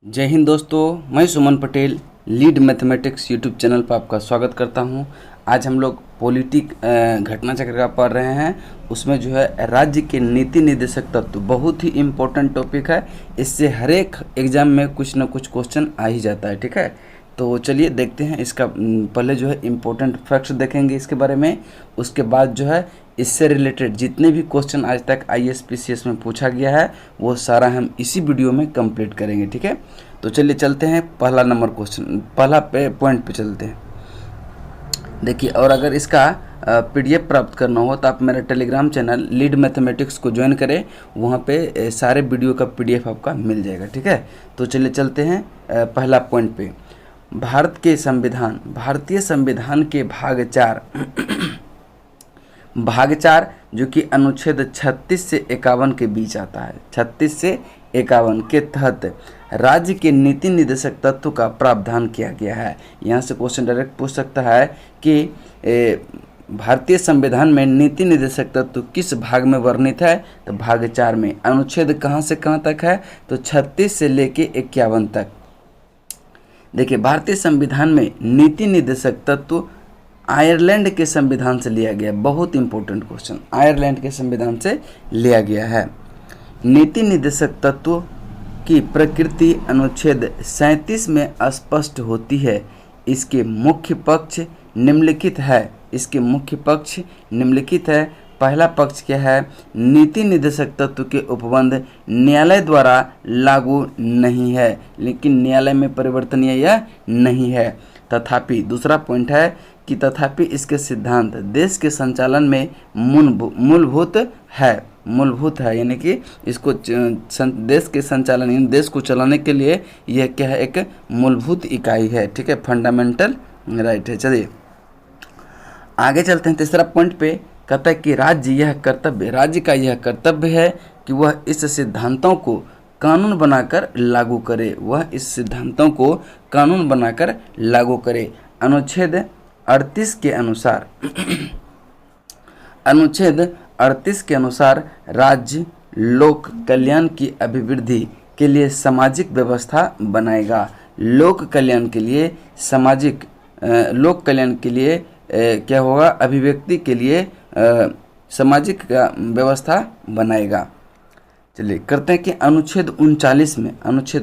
जय हिंद दोस्तों, मैं Suman Patel lead mathematics YouTube channel पर आपका स्वागत करता हूं। आज हम लोग पॉलिटिक घटना चक्र का पढ़ रहे हैं। उसमें जो है राज्य के नीति निर्देशक तत्व बहुत ही इम्पोर्टेंट टॉपिक है। इससे हर एक एग्जाम में कुछ ना कुछ क्वेश्चन आ ही जाता है। ठीक है, तो चलिए देखते हैं। इसका पहले जो है इम्पोर्टेंट फैक्ट्स देखेंगे इसके बारे में। उसके बाद जो है इससे रिलेटेड जितने भी क्वेश्चन आज तक आईएएस पीसीएस में पूछा गया है वो सारा हम इसी वीडियो में कंप्लीट करेंगे। ठीक है, तो चलिए चलते हैं पहला नंबर क्वेश्चन, पहला पॉइंट पे चलते हैं। देखिए, और अगर इसका पीडीएफ प्राप्त करना हो तो आप मेरा टेलीग्राम चैनल लीड मैथमेटिक्स को ज्वाइन करें। वहाँ पे सारे वीडियो का पीडीएफ आपका मिल जाएगा। ठीक है, तो चलिए चलते हैं पहला पॉइंट पे। भारतीय संविधान के भाग 4 जो कि अनुच्छेद 36 से 51 के बीच आता है, 36 से 51 के तहत राज्य के नीति निर्देशक तत्व का प्रावधान किया गया है। यहाँ से क्वेश्चन डायरेक्ट पूछ सकता है कि भारतीय संविधान में नीति निर्देशक तत्व किस भाग में वर्णित है, तो भाग 4 में। अनुच्छेद कहाँ से कहाँ तक है, तो 36 से लेके 51 तक। देखिए, भारतीय संविधान में नीति निर्देशक तत्व आयरलैंड के संविधान से लिया गया। बहुत इंपॉर्टेंट क्वेश्चन, आयरलैंड के संविधान से लिया गया है। नीति निर्देशक तत्व की प्रकृति अनुच्छेद 37 में स्पष्ट होती है। इसके मुख्य पक्ष निम्नलिखित है। पहला पक्ष क्या है? नीति निर्देशक तत्व के उपबंध न्यायालय द्वारा लागू नहीं है, लेकिन न्यायालय में परिवर्तनीय या नहीं है। तथापि दूसरा पॉइंट है कि तथापि इसके सिद्धांत देश के संचालन में मूलभूत है, यानी कि इसको देश के संचालन, देश को चलाने के लिए यह क्या है? एक मूलभूत इकाई है। ठीक है, फंडामेंटल राइट है। चलिए आगे चलते हैं। तीसरा पॉइंट पे कहता है कि राज्य का यह कर्तव्य है कि वह इस सिद्धांतों को कानून बनाकर लागू करे। अनुच्छेद 38 के अनुसार राज्य लोक कल्याण की अभिवृद्धि के लिए सामाजिक व्यवस्था बनाएगा। लोक कल्याण के लिए क्या होगा? अभिव्यक्ति के लिए सामाजिक व्यवस्था बनाएगा। चलिए करते हैं कि अनुच्छेद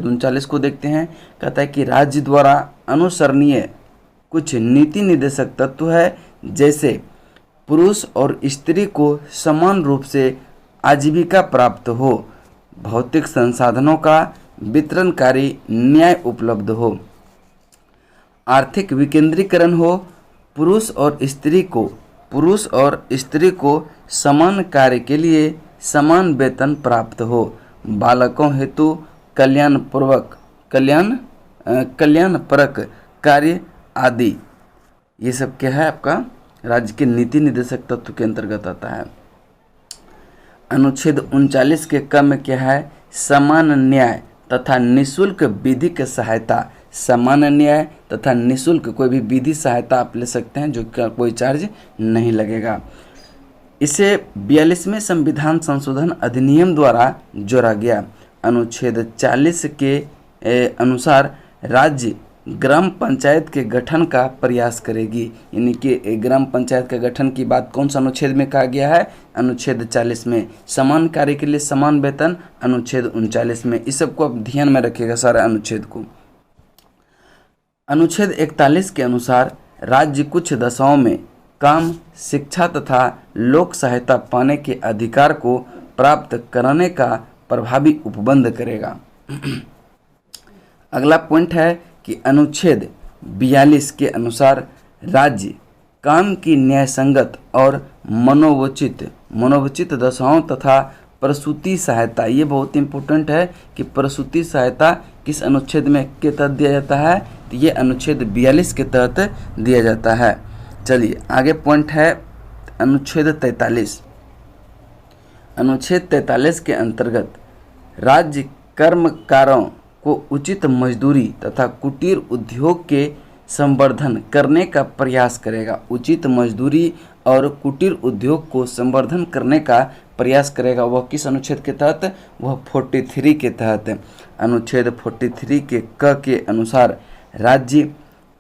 39 को देखते हैं। कहता है कि राज्य द्वारा अनुसरणीय कुछ नीति निर्देशक तत्व है, जैसे पुरुष और स्त्री को समान रूप से आजीविका प्राप्त हो, भौतिक संसाधनों का वितरणकारी न्याय उपलब्ध हो, आर्थिक विकेंद्रीकरण हो, पुरुष और स्त्री को समान कार्य के लिए समान वेतन प्राप्त हो, बालकों हेतु कल्याणपरक कार्य आदि। ये सब क्या है? आपका राज्य के नीति निर्देशक तत्व के अंतर्गत आता है। अनुच्छेद 39 के क में क्या है? समान न्याय तथा निःशुल्क विधिक सहायता। समान न्याय तथा निःशुल्क कोई भी विधि सहायता आप ले सकते हैं, जो कोई चार्ज नहीं लगेगा। इसे 42वें संविधान संशोधन अधिनियम द्वारा जोड़ा गया। अनुच्छेद 40 के अनुसार राज्य ग्राम पंचायत के गठन का प्रयास करेगी, यानी कि ग्राम पंचायत का गठन की बात कौन सा अनुच्छेद में कहा गया है? अनुच्छेद 40 में। समान कार्य के लिए समान वेतन अनुच्छेद 39 में। इस सबको आप ध्यान में रखिएगा, सारा अनुच्छेद को। अनुच्छेद 41 के अनुसार राज्य कुछ दशाओं में काम, शिक्षा तथा लोक सहायता पाने के अधिकार को प्राप्त कराने का प्रभावी उपबंध करेगा। अगला पॉइंट है कि अनुच्छेद 42 के अनुसार राज्य काम की न्यायसंगत और मनोवचित दशाओं तथा प्रसूति सहायता, ये बहुत इंपॉर्टेंट है कि प्रसूति सहायता किस अनुच्छेद में के तहत दिया जाता है? तो ये अनुच्छेद 42 के तहत दिया जाता है। चलिए आगे पॉइंट है अनुच्छेद 43। अनुच्छेद 43 के अंतर्गत राज्य कर्मकारों को उचित मजदूरी तथा कुटीर उद्योग के संवर्धन करने का प्रयास करेगा। उचित मजदूरी और कुटीर उद्योग को संवर्धन करने का प्रयास करेगा वह किस अनुच्छेद के तहत, वह 43 के तहत। अनुच्छेद 43 के क के अनुसार राज्य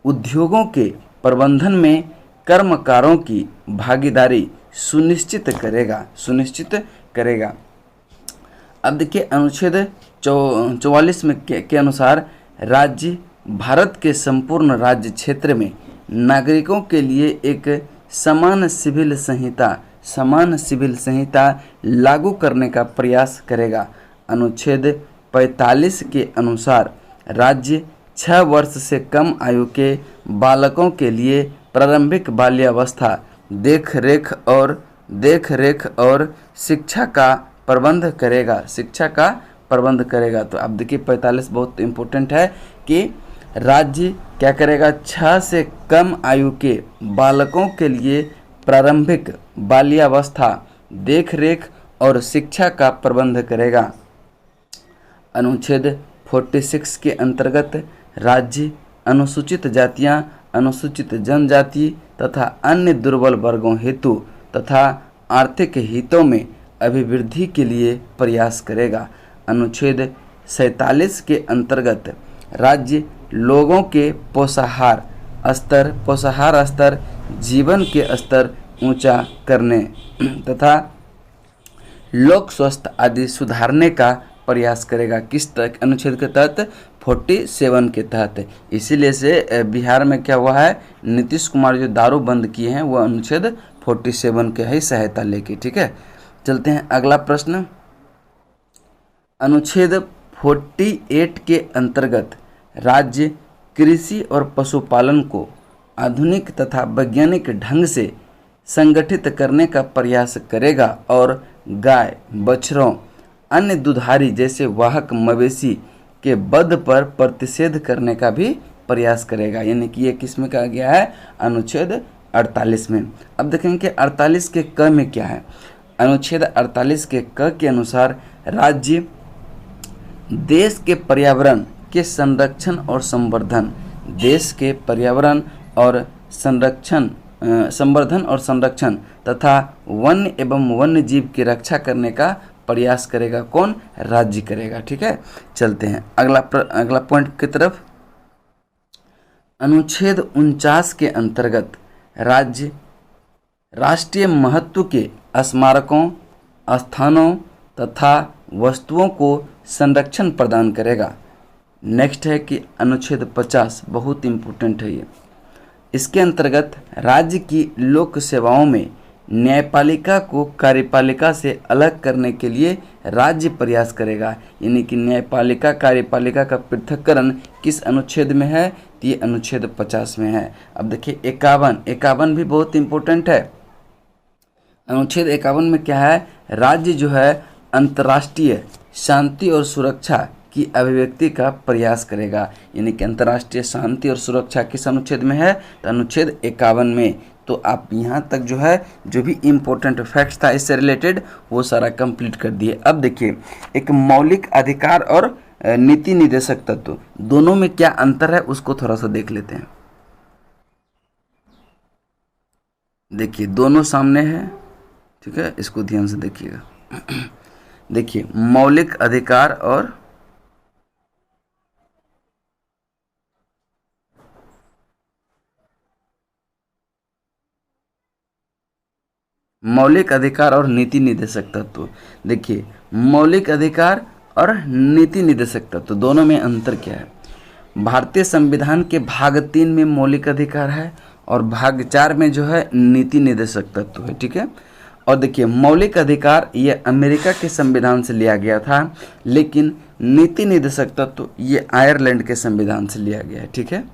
उद्योगों के प्रबंधन में कर्मकारों की भागीदारी सुनिश्चित करेगा। अब देखिए अनुच्छेद 44 में के अनुसार राज्य भारत के संपूर्ण राज्य क्षेत्र में नागरिकों के लिए एक समान सिविल संहिता लागू करने का प्रयास करेगा। अनुच्छेद 45 के अनुसार राज्य 6 वर्ष से कम आयु के बालकों के लिए प्रारंभिक बाल्यावस्था देख रेख और शिक्षा का प्रबंध करेगा। तो आप देखिए 45 बहुत इम्पोर्टेंट है कि राज्य क्या करेगा, 6 से कम आयु के बालकों के लिए प्रारंभिक बाल्यावस्था देख-रेख और शिक्षा का प्रबंध करेगा। अनुच्छेद 46 के अंतर्गत राज्य अनुसूचित जातियां, अनुसूचित जनजाति तथा अन्य दुर्बल वर्गों हेतु तथा आर्थिक हितों में अभिवृद्धि के लिए प्रयास करेगा। अनुच्छेद 47 के अंतर्गत राज्य लोगों के पोषाहार स्तर, जीवन के स्तर ऊंचा करने तथा लोक स्वास्थ्य आदि सुधारने का प्रयास करेगा। किस अनुच्छेद के तहत, 47 के तहत। इसीलिए से बिहार में क्या हुआ है, नीतीश कुमार जो दारू बंद किए हैं वो अनुच्छेद 47 के ही सहायता लेके। ठीक है, चलते हैं अगला प्रश्न। अनुच्छेद 48 के अंतर्गत राज्य कृषि और पशुपालन को आधुनिक तथा वैज्ञानिक ढंग से संगठित करने का प्रयास करेगा और गाय, बछड़ों, अन्य दुधारी जैसे वाहक मवेशी के वध पर प्रतिषेध करने का भी प्रयास करेगा। यानी कि ये किस में कहा गया है, अनुच्छेद 48 में। अब देखेंगे कि 48 के क में क्या है। अनुच्छेद 48 के क के अनुसार राज्य देश के पर्यावरण के संरक्षण और संवर्धन तथा वन्य एवं वन्य जीव की रक्षा करने का प्रयास करेगा। कौन, राज्य करेगा। ठीक है, चलते हैं अगला पॉइंट की तरफ। अनुच्छेद 49 के अंतर्गत राज्य राष्ट्रीय महत्व के स्मारकों, स्थानों तथा वस्तुओं को संरक्षण प्रदान करेगा। नेक्स्ट है कि अनुच्छेद 50 बहुत इम्पोर्टेंट है ये। इसके अंतर्गत राज्य की लोक सेवाओं में न्यायपालिका को कार्यपालिका से अलग करने के लिए राज्य प्रयास करेगा। यानी कि न्यायपालिका कार्यपालिका का पृथक्करण किस अनुच्छेद में है, तो ये अनुच्छेद 50 में है। अब देखिए 51 भी बहुत इम्पोर्टेंट है। अनुच्छेद 51 में क्या है, राज्य जो है अंतर्राष्ट्रीय शांति और सुरक्षा की अभिव्यक्ति का प्रयास करेगा। यानी कि अंतर्राष्ट्रीय शांति और सुरक्षा किस अनुच्छेद में है, तो अनुच्छेद 51 में। तो आप यहाँ तक जो है जो भी इम्पोर्टेंट फैक्ट्स था इससे रिलेटेड वो सारा कंप्लीट कर दिए। अब देखिए एक मौलिक अधिकार और नीति निदेशक तत्व दोनों में क्या अंतर है उसको थोड़ा सा देख लेते हैं। देखिए दोनों सामने है, ठीक है, इसको ध्यान से देखिएगा। देखिए मौलिक अधिकार और नीति निदेशक तत्व। देखिए मौलिक अधिकार और नीति निदेशक तत्व दोनों में अंतर क्या है। भारतीय संविधान के भाग 3 में मौलिक अधिकार है और भाग 4 में जो है नीति निदेशक तत्व है। ठीक है, और देखिए मौलिक अधिकार ये अमेरिका के संविधान से लिया गया था, लेकिन नीति निदेशक तत्व ये आयरलैंड के संविधान से लिया गया है। ठीक है,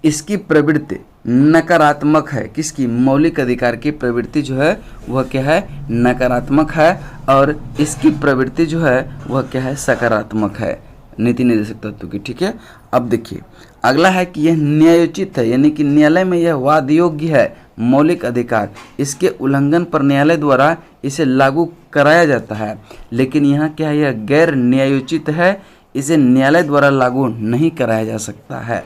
इसकी प्रवृत्ति नकारात्मक है। किसकी, मौलिक अधिकार की प्रवृत्ति जो है वह क्या है, नकारात्मक है, और इसकी प्रवृत्ति जो है वह क्या है, सकारात्मक है, नीति निदेशक तत्व की। ठीक है, अब देखिए अगला है कि यह न्यायोचित है, यानी कि न्यायालय में यह वाद योग्य है। मौलिक अधिकार इसके उल्लंघन पर न्यायालय द्वारा इसे लागू कराया जाता है, लेकिन यहाँ क्या है, यह गैर न्यायोचित है, इसे न्यायालय द्वारा लागू नहीं कराया जा सकता है।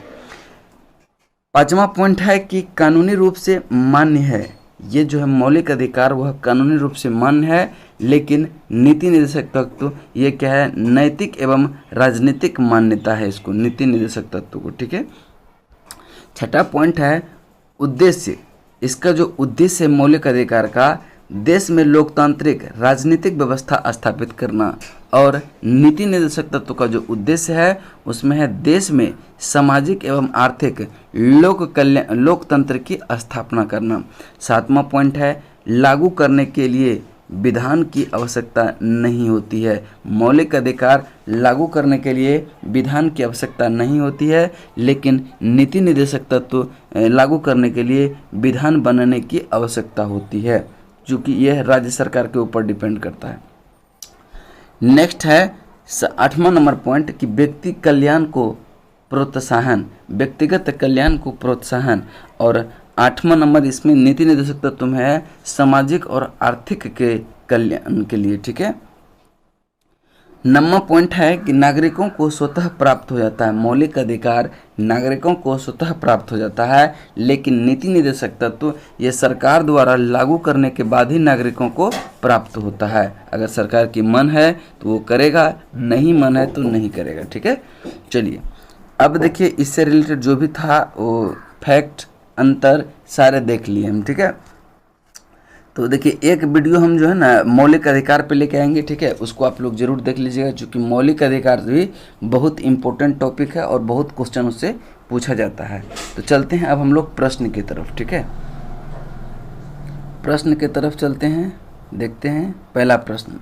5वां पॉइंट है कि कानूनी रूप से मान्य है, ये जो है मौलिक अधिकार वह कानूनी रूप से मान्य है, लेकिन नीति निर्देशक तत्व ये क्या है, नैतिक एवं राजनीतिक मान्यता है इसको, नीति निर्देशक तत्व को। ठीक है। छठा पॉइंट है उद्देश्य। इसका जो उद्देश्य है मौलिक अधिकार का, देश में लोकतांत्रिक राजनीतिक व्यवस्था स्थापित करना। और नीति निर्देशक तत्व का जो उद्देश्य है उसमें है देश में सामाजिक एवं आर्थिक लोकतंत्र की स्थापना करना। सातवां पॉइंट है लागू करने के लिए विधान की आवश्यकता नहीं होती है। मौलिक अधिकार लागू करने के लिए विधान की आवश्यकता नहीं होती है, लेकिन नीति निर्देशक तत्व लागू करने के लिए विधान बनाने की आवश्यकता होती है, क्योंकि यह राज्य सरकार के ऊपर डिपेंड करता है। नेक्स्ट है 8वां नंबर पॉइंट कि व्यक्ति कल्याण को प्रोत्साहन, व्यक्तिगत कल्याण को प्रोत्साहन। और 8वां नंबर इसमें नीति निर्देशक तत्व में है सामाजिक और आर्थिक के कल्याण के लिए। ठीक है। 9वां पॉइंट है कि नागरिकों को स्वतः प्राप्त हो जाता है, मौलिक अधिकार नागरिकों को स्वतः प्राप्त हो जाता है, लेकिन नीति निर्देशक तत्व ये सरकार द्वारा लागू करने के बाद ही नागरिकों को प्राप्त होता है। अगर सरकार की मन है तो वो करेगा, नहीं मन है तो नहीं करेगा। ठीक है। चलिए अब देखिए इससे रिलेटेड जो भी था वो फैक्ट अंतर सारे देख लिए हम। ठीक है। तो देखिए एक वीडियो हम जो है ना मौलिक अधिकार पे लेके आएंगे। ठीक है। उसको आप लोग जरूर देख लीजिएगा, क्योंकि मौलिक अधिकार भी बहुत इंपॉर्टेंट टॉपिक है और बहुत क्वेश्चन उससे पूछा जाता है। तो चलते हैं अब हम लोग प्रश्न की तरफ। ठीक है। प्रश्न की तरफ चलते हैं, देखते हैं पहला प्रश्न।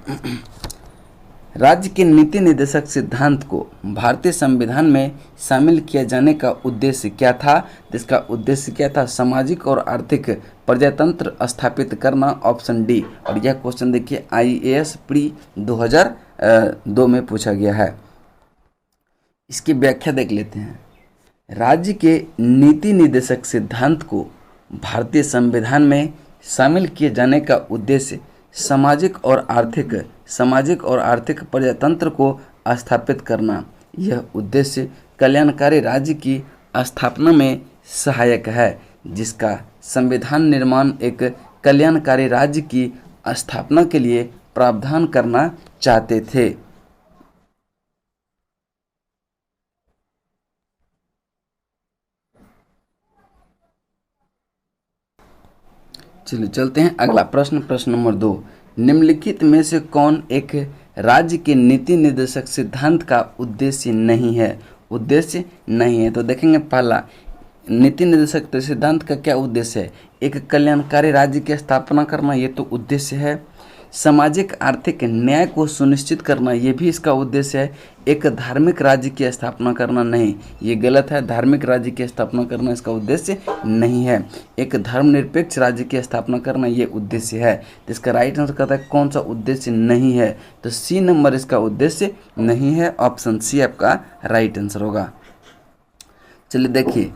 राज्य के नीति निर्देशक सिद्धांत को भारतीय संविधान में शामिल किया जाने का उद्देश्य क्या था? इसका उद्देश्य क्या था? सामाजिक और आर्थिक प्रजातंत्र स्थापित करना, ऑप्शन डी। और यह क्वेश्चन देखिए IAS प्री 2002 में पूछा गया है। इसकी व्याख्या देख लेते हैं। राज्य के नीति निर्देशक सिद्धांत को भारतीय संविधान में शामिल किए जाने का उद्देश्य सामाजिक और आर्थिक प्रजातंत्र को स्थापित करना। यह उद्देश्य कल्याणकारी राज्य की स्थापना में सहायक है, जिसका संविधान निर्माण एक कल्याणकारी राज्य की स्थापना के लिए प्रावधान करना चाहते थे। चलिए चलते हैं अगला प्रश्न, प्रश्न नंबर 2। निम्नलिखित में से कौन एक राज्य के नीति निर्देशक सिद्धांत का उद्देश्य नहीं है? उद्देश्य नहीं है तो देखेंगे पहला, नीति निर्देशक सिद्धांत का क्या उद्देश्य है? एक कल्याणकारी राज्य की स्थापना करना, ये तो उद्देश्य है। सामाजिक आर्थिक न्याय को सुनिश्चित करना, ये भी इसका उद्देश्य है। एक धार्मिक राज्य की स्थापना करना नहीं, ये गलत है। धार्मिक राज्य की स्थापना करना इसका उद्देश्य नहीं है। एक धर्मनिरपेक्ष राज्य की स्थापना करना ये उद्देश्य है। तो इसका राइट आंसर कहता है कौन सा उद्देश्य नहीं है? तो सी नंबर इसका उद्देश्य नहीं है। ऑप्शन सी आपका राइट आंसर होगा। चलिए देखिए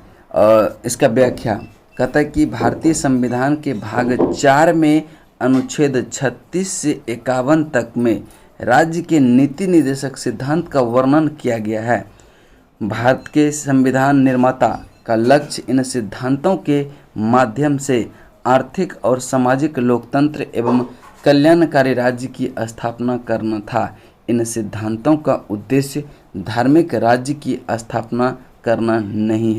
इसका व्याख्या कहता है कि भारतीय संविधान के भाग 4 में अनुच्छेद 36 से 51 तक में राज्य के नीति निर्देशक सिद्धांत का वर्णन किया गया है। भारत के संविधान निर्माता का लक्ष्य इन सिद्धांतों के माध्यम से आर्थिक और सामाजिक लोकतंत्र एवं कल्याणकारी राज्य की स्थापना करना था। इन सिद्धांतों का उद्देश्य धार्मिक राज्य की स्थापना करना नहीं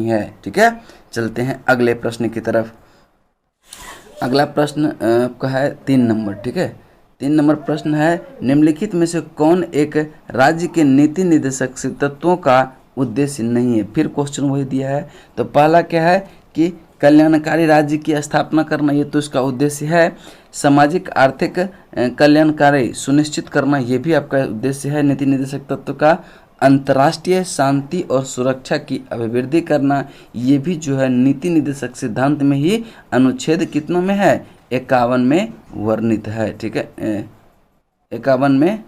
है। ठीक है। चलते हैं अगले प्रश्न की तरफ। अगला प्रश्न आपका है 3 नंबर। ठीक है। 3 नंबर प्रश्न है निम्नलिखित में से कौन एक राज्य के नीति निर्देशक तत्वों का उद्देश्य नहीं है? फिर क्वेश्चन वही दिया है। तो पहला क्या है कि कल्याणकारी राज्य की स्थापना करना, ये तो इसका उद्देश्य है। सामाजिक आर्थिक कल्याणकारी सुनिश्चित करना, ये भी आपका उद्देश्य है नीति निर्देशक तत्व का। अंतर्राष्ट्रीय शांति और सुरक्षा की अभिवृद्धि करना, ये भी जो है नीति निर्देशक सिद्धांत में ही अनुच्छेद कितनों में है? 51 में वर्णित है। ठीक है। 51 में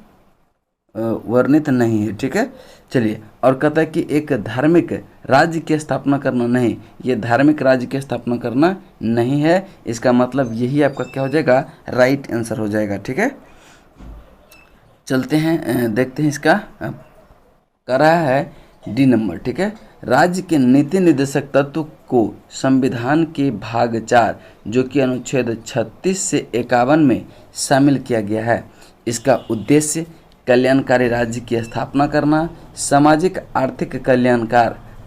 वर्णित नहीं है। ठीक है। चलिए और कहता है कि एक धार्मिक राज्य की स्थापना करना नहीं, ये धार्मिक राज्य की स्थापना करना नहीं है। इसका मतलब यही आपका क्या हो जाएगा? राइट आंसर हो जाएगा। ठीक है। चलते हैं देखते हैं इसका कह रहा है डी नंबर, ठीक है। राज्य के नीति निर्देशक तत्व को संविधान के भाग 4 जो कि अनुच्छेद 36 से 51 में शामिल किया गया है। इसका उद्देश्य कल्याणकारी राज्य की स्थापना करना, सामाजिक आर्थिक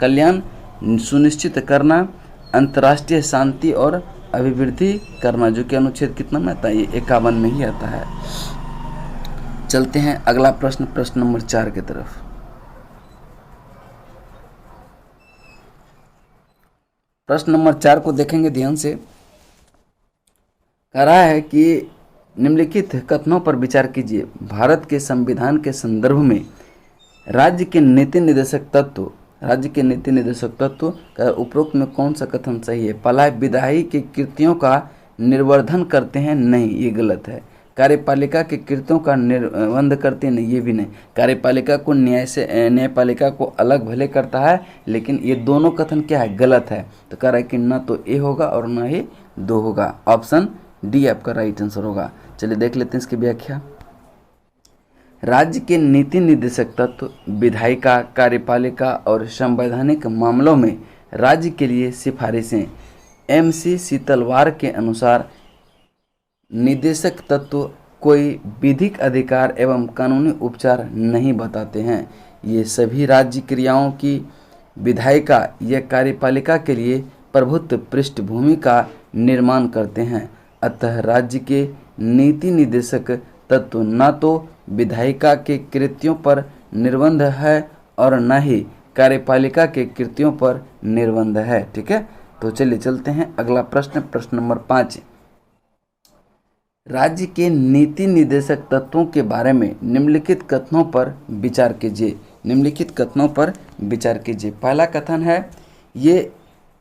कल्याण सुनिश्चित करना, अंतर्राष्ट्रीय शांति और अभिवृद्धि करना, जो कि अनुच्छेद कितना में आता है, ये 51 में ही आता है। चलते हैं अगला प्रश्न, प्रश्न नंबर 4 की तरफ। प्रश्न नंबर 4 को देखेंगे ध्यान से। कह रहा है कि निम्नलिखित कथनों पर विचार कीजिए। भारत के संविधान के संदर्भ में राज्य के नीति निर्देशक तत्व का उपरोक्त में कौन सा कथन सही है? पहला, विधायी के कृत्यों का निर्वर्धन करते हैं, नहीं, ये गलत है। कार्यपालिका के कृत्यों का निर्बंध करते हैं, नहीं, ये भी नहीं। कार्यपालिका को न्यायपालिका को अलग भले करता है, लेकिन ये दोनों कथन क्या है, गलत है। तो कह रहा है कि ना तो ए होगा और ना ही 2 होगा। ऑप्शन डी आपका राइट आंसर होगा। चलिए देख लेते हैं इसकी व्याख्या। राज्य के नीति निर्देशक तत्व विधायिका, कार्यपालिका और संवैधानिक मामलों में राज्य के लिए सिफारिशें। MC शीतलवार के अनुसार निर्देशक तत्व कोई विधिक अधिकार एवं कानूनी उपचार नहीं बताते हैं। ये सभी राज्य क्रियाओं की विधायिका या कार्यपालिका के लिए प्रभुत्व पृष्ठभूमि का निर्माण करते हैं। अतः राज्य के नीति निर्देशक तत्व न तो विधायिका के कृत्यों पर निर्बंध है और न ही कार्यपालिका के कृत्यों पर निर्बंध है, ठीक है। तो चलिए चलते हैं अगला प्रश्न, प्रश्न नंबर 5। राज्य के नीति निर्देशक तत्वों के बारे में निम्नलिखित कथनों पर विचार कीजिए। निम्नलिखित कथनों पर विचार कीजिए। पहला कथन है, ये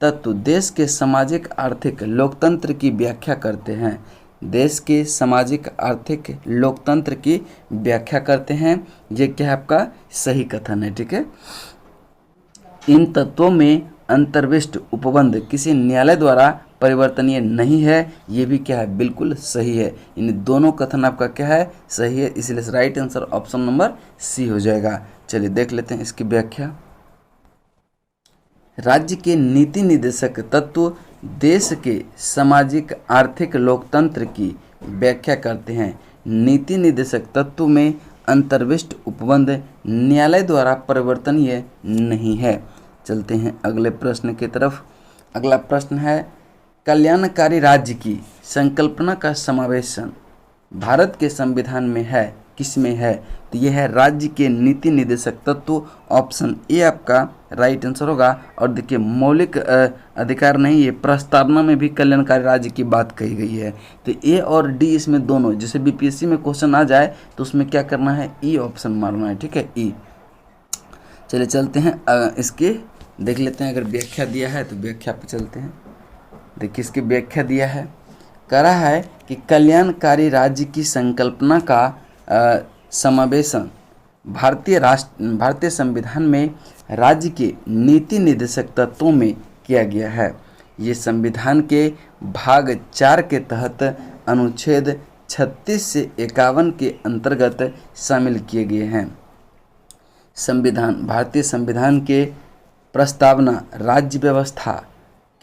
तत्व देश के सामाजिक आर्थिक लोकतंत्र की व्याख्या करते हैं। देश के सामाजिक आर्थिक लोकतंत्र की व्याख्या करते हैं, ये क्या है आपका सही कथन है, ठीक है। इन तत्वों में अंतर्विष्ट उपबंध किसी न्यायालय द्वारा परिवर्तनीय नहीं है, ये भी क्या है, बिल्कुल सही है। इन दोनों कथन आपका क्या है, सही है, इसलिए right answer option number c हो जाएगा। चलिए देख लेते हैं इसकी व्याख्या। राज्य के नीति निर्देशक तत्व देश के सामाजिक आर्थिक लोकतंत्र की व्याख्या करते हैं। नीति निर्देशक तत्व में अंतर्विष्ट उपबंध न्यायालय द्वारा परिवर्तनीय नहीं है। चलते हैं अगले प्रश्न की तरफ। अगला प्रश्न है, कल्याणकारी राज्य की संकल्पना का समावेशन भारत के संविधान में है, किसमें है? तो यह है राज्य के नीति निर्देशक तत्व। ऑप्शन ए आपका राइट आंसर होगा। और देखिए मौलिक अधिकार नहीं, ये प्रस्तावना में भी कल्याणकारी राज्य की बात कही गई है। तो ए और डी इसमें दोनों, जैसे बीपीएससी में क्वेश्चन आ जाए तो उसमें क्या करना है, ई ऑप्शन मारना है, ठीक है, ई। चलिए चलते हैं इसके देख लेते हैं। अगर व्याख्या दिया है तो व्याख्या पे चलते हैं। देखिए इसकी व्याख्या दिया है, कह रहा है कि कल्याणकारी राज्य की संकल्पना का समावेशन भारतीय संविधान में राज्य के नीति निर्देशक तत्वों में किया गया है। ये संविधान के भाग 4 के तहत अनुच्छेद 36 से 51 के अंतर्गत शामिल किए गए हैं। भारतीय संविधान के प्रस्तावना राज्य व्यवस्था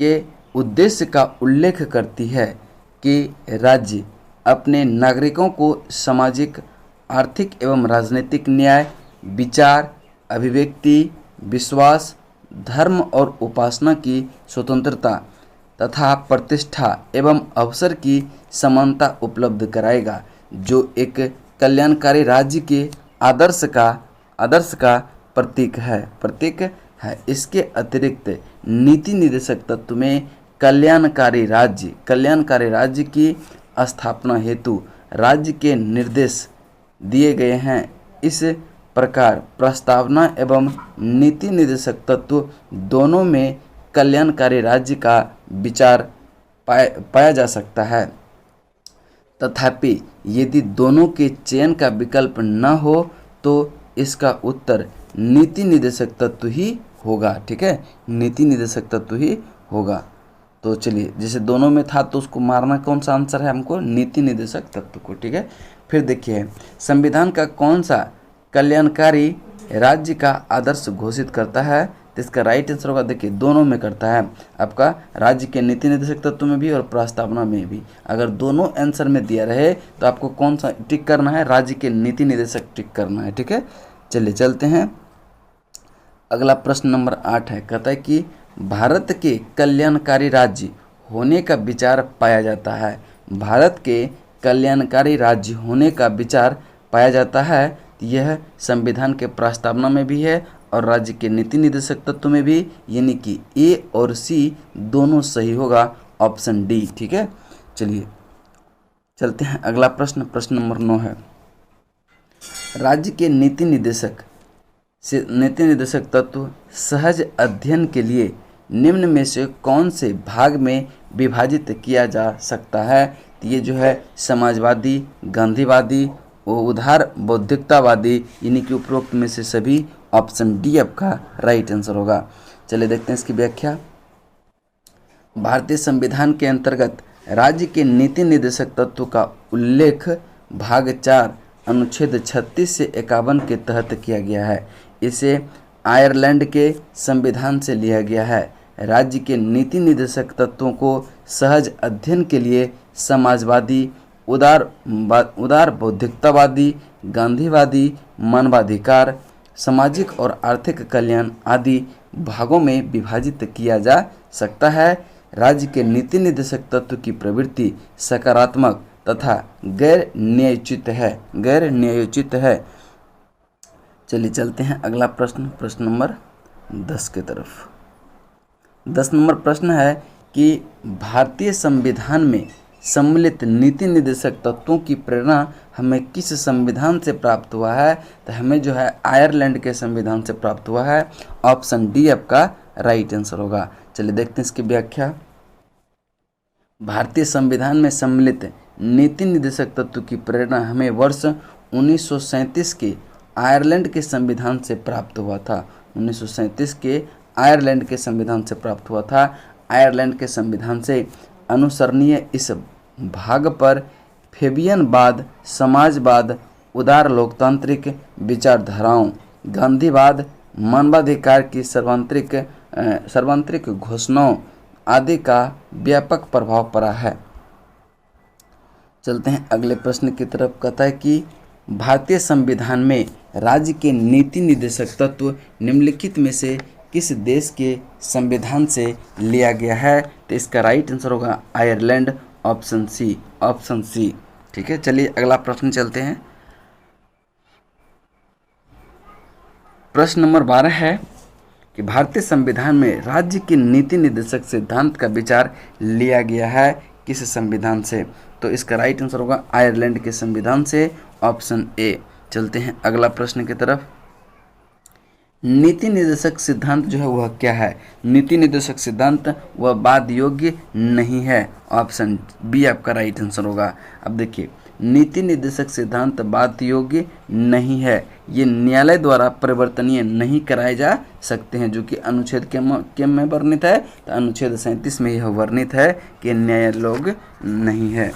के उद्देश्य का उल्लेख करती है कि राज्य अपने नागरिकों को सामाजिक, आर्थिक एवं राजनीतिक न्याय, विचार, अभिव्यक्ति, विश्वास, धर्म और उपासना की स्वतंत्रता तथा प्रतिष्ठा एवं अवसर की समानता उपलब्ध कराएगा, जो एक कल्याणकारी राज्य के आदर्श का प्रतीक है। इसके अतिरिक्त नीति निर्देशक तत्व में कल्याणकारी राज्य की स्थापना हेतु राज्य के निर्देश दिए गए हैं। इस प्रकार प्रस्तावना एवं नीति निर्देशक तत्व दोनों में कल्याणकारी राज्य का विचार पाया जा सकता है। तथापि यदि दोनों के चयन का विकल्प न हो तो इसका उत्तर नीति निर्देशक तत्व ही होगा, ठीक है, नीति निर्देशक तत्व ही होगा। तो चलिए, जैसे दोनों में था तो उसको मारना कौन सा आंसर है हमको, नीति निर्देशक तत्व को, ठीक है। फिर देखिए संविधान का कौन सा कल्याणकारी राज्य का आदर्श घोषित करता है? तो इसका राइट आंसर होगा, देखिए दोनों में करता है, आपका राज्य के नीति निर्देशक तत्व में भी और प्रस्तावना में भी। अगर दोनों आंसर में दिया रहे तो आपको कौन सा टिक करना है? राज्य के नीति निर्देशक टिक करना है। ठीक है, चलिए चलते हैं। अगला प्रश्न नंबर 8 है, कहता है कि भारत के कल्याणकारी राज्य होने का विचार पाया जाता है। भारत के कल्याणकारी राज्य होने का विचार पाया जाता है, यह संविधान के प्रस्तावना में भी है और राज्य के नीति निर्देशक तत्व में भी, यानी कि ए और सी दोनों सही होगा, ऑप्शन डी। ठीक है, चलिए चलते हैं अगला प्रश्न। प्रश्न नंबर 9 है, राज्य के नीति निर्देशक तत्व सहज अध्ययन के लिए निम्न में से कौन से भाग में विभाजित किया जा सकता है? तो ये जो है समाजवादी, गांधीवादी, उदार बौद्धिकतावादी, यानी कि उपरोक्त में से सभी, ऑप्शन डी आपका राइट आंसर होगा। चलिए देखते हैं इसकी व्याख्या। भारतीय संविधान के अंतर्गत राज्य के नीति निर्देशक तत्व का उल्लेख भाग 4 अनुच्छेद 36 से 51 के तहत किया गया है। इसे आयरलैंड के संविधान से लिया गया है। राज्य के नीति निर्देशक तत्वों को सहज अध्ययन के लिए समाजवादी, उदार बौद्धिकतावादी, गांधीवादी, मानवाधिकार, सामाजिक और आर्थिक कल्याण आदि भागों में विभाजित किया जा सकता है। राज्य के नीति निर्देशक तत्व की प्रवृत्ति सकारात्मक तथा गैर न्यायोचित है। चलिए चलते हैं अगला प्रश्न, प्रश्न नंबर 10 की तरफ। 10 नंबर प्रश्न है कि भारतीय संविधान में सम्मिलित नीति निर्देशक तत्वों की प्रेरणा हमें किस संविधान से प्राप्त हुआ है? तो हमें जो है आयरलैंड के संविधान से प्राप्त हुआ है, ऑप्शन डी आपका राइट आंसर होगा। चलिए देखते हैं इसकी व्याख्या। भारतीय संविधान में सम्मिलित नीति निर्देशक तत्व की प्रेरणा हमें वर्ष 1937 के आयरलैंड के संविधान से प्राप्त हुआ था। 1937 के आयरलैंड के संविधान से प्राप्त हुआ था। आयरलैंड के संविधान से अनुसरणीय इस भाग पर फेबियनवाद, समाजवाद, उदार लोकतांत्रिक विचारधाराओं, गांधीवाद, मानवाधिकार की सार्वत्रिक घोषणाओं आदि का व्यापक प्रभाव पड़ा है। चलते हैं अगले प्रश्न की तरफ। कहता है कि भारतीय संविधान में राज्य के नीति निर्देशक तत्व निम्नलिखित में से किस देश के संविधान से लिया गया है? तो इसका राइट आंसर होगा आयरलैंड, ऑप्शन सी। ठीक है, चलिए अगला प्रश्न चलते हैं। प्रश्न नंबर 12 है कि भारतीय संविधान में राज्य के नीति निर्देशक सिद्धांत का विचार लिया गया है किस संविधान से? तो इसका राइट आंसर होगा आयरलैंड के संविधान से, ऑप्शन ए। चलते हैं अगला प्रश्न की तरफ। नीति निर्देशक सिद्धांत जो है वह क्या है? नीति निर्देशक सिद्धांत वह वाद योग्य नहीं है, ऑप्शन बी आपका राइट आंसर होगा। अब देखिए, नीति निर्देशक सिद्धांत वाद योग्य नहीं है, ये न्यायालय द्वारा परिवर्तनीय नहीं कराए जा सकते हैं, जो कि अनुच्छेद के में वर्णित है। तो अनुच्छेद 37 में यह वर्णित है कि न्याय योग्य नहीं है।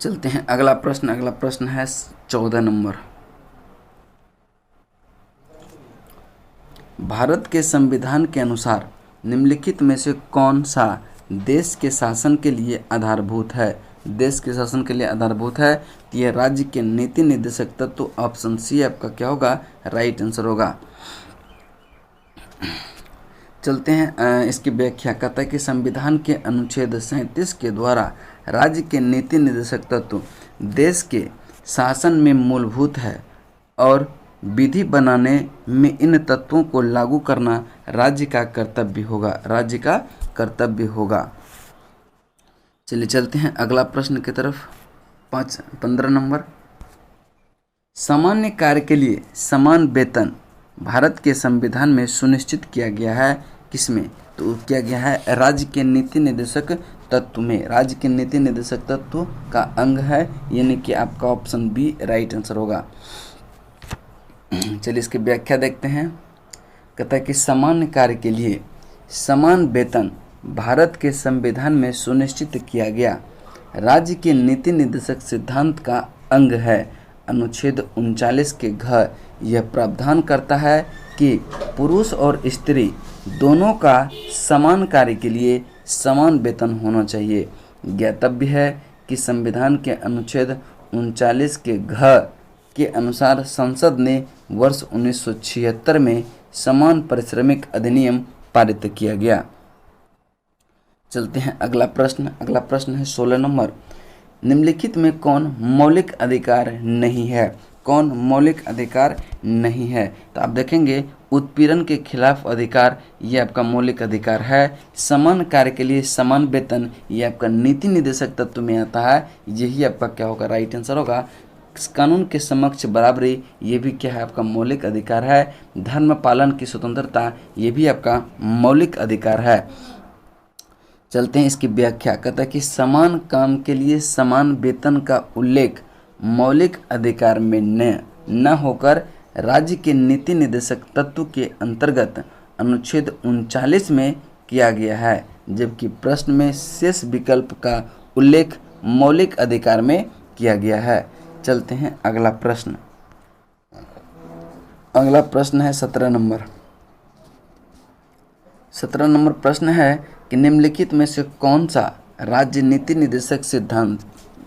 चलते हैं अगला प्रश्न। अगला प्रश्न है 14 नंबर। भारत के संविधान के अनुसार निम्नलिखित में से कौन सा देश के शासन के लिए आधारभूत है? देश के शासन के लिए आधारभूत है, तो यह राज्य के नीति निर्देशक तत्व, ऑप्शन सी आपका क्या होगा? राइट आंसर होगा। चलते हैं इसकी व्याख्या। कहता है कि संविधान के अनुच्छेद 37 के द्वारा राज्य के नीति निर्देशक तत्व देश के शासन में मूलभूत है और विधि बनाने में इन तत्वों को लागू करना राज्य का कर्तव्य होगा। चलिए चलते हैं अगला प्रश्न की तरफ। 15 नंबर। सामान्य कार्य के लिए समान वेतन भारत के संविधान में सुनिश्चित किया गया है, किसमें? तो किया गया है राज्य के नीति निर्देशक तत्व में। राज्य के नीति निर्देशक तत्व का अंग है, यानी कि आपका ऑप्शन बी राइट आंसर होगा। चलिए इसकी व्याख्या देखते हैं। कहता है कि सामान्य कार्य के लिए समान वेतन भारत के संविधान में सुनिश्चित किया गया राज्य के नीति निर्देशक सिद्धांत का अंग है अनुच्छेद 39 के घ यह प्रावधान करता है कि पुरुष और स्त्री दोनों का समान कार्य के लिए समान वेतन होना चाहिए। ज्ञातव्य है कि संविधान के अनुच्छेद 39 के घ के अनुसार संसद ने वर्ष 1976 में समान पारिश्रमिक अधिनियम पारित किया गया। चलते हैं अगला प्रश्न है 16 नंबर। निम्नलिखित में कौन मौलिक अधिकार नहीं है? कौन मौलिक अधिकार नहीं है? तो आप देखेंगे उत्पीड़न के खिलाफ अधिकार, ये आपका मौलिक अधिकार है। समान कार्य के लिए समान वेतन, ये आपका नीति निर्देशक तत्व में आता है। यही आपका क्या होगा? राइट आंसर होगा। कानून के समक्ष बराबरी, ये भी क्या है? आपका मौलिक अधिकार है। धर्म पालन की स्वतंत्रता, ये भी आपका मौलिक अधिकार है। चलते हैं इसकी व्याख्या। कहता है कि समान काम के लिए समान वेतन का उल्लेख मौलिक अधिकार में न होकर राज्य के नीति निर्देशक तत्व के अंतर्गत अनुच्छेद 39 में किया गया है, जबकि प्रश्न में शेष विकल्प का उल्लेख मौलिक अधिकार में किया गया है। चलते हैं अगला प्रश्न है 17 नंबर। 17 नंबर प्रश्न है कि निम्नलिखित में से कौन सा राज्य नीति निर्देशक सिद्धांत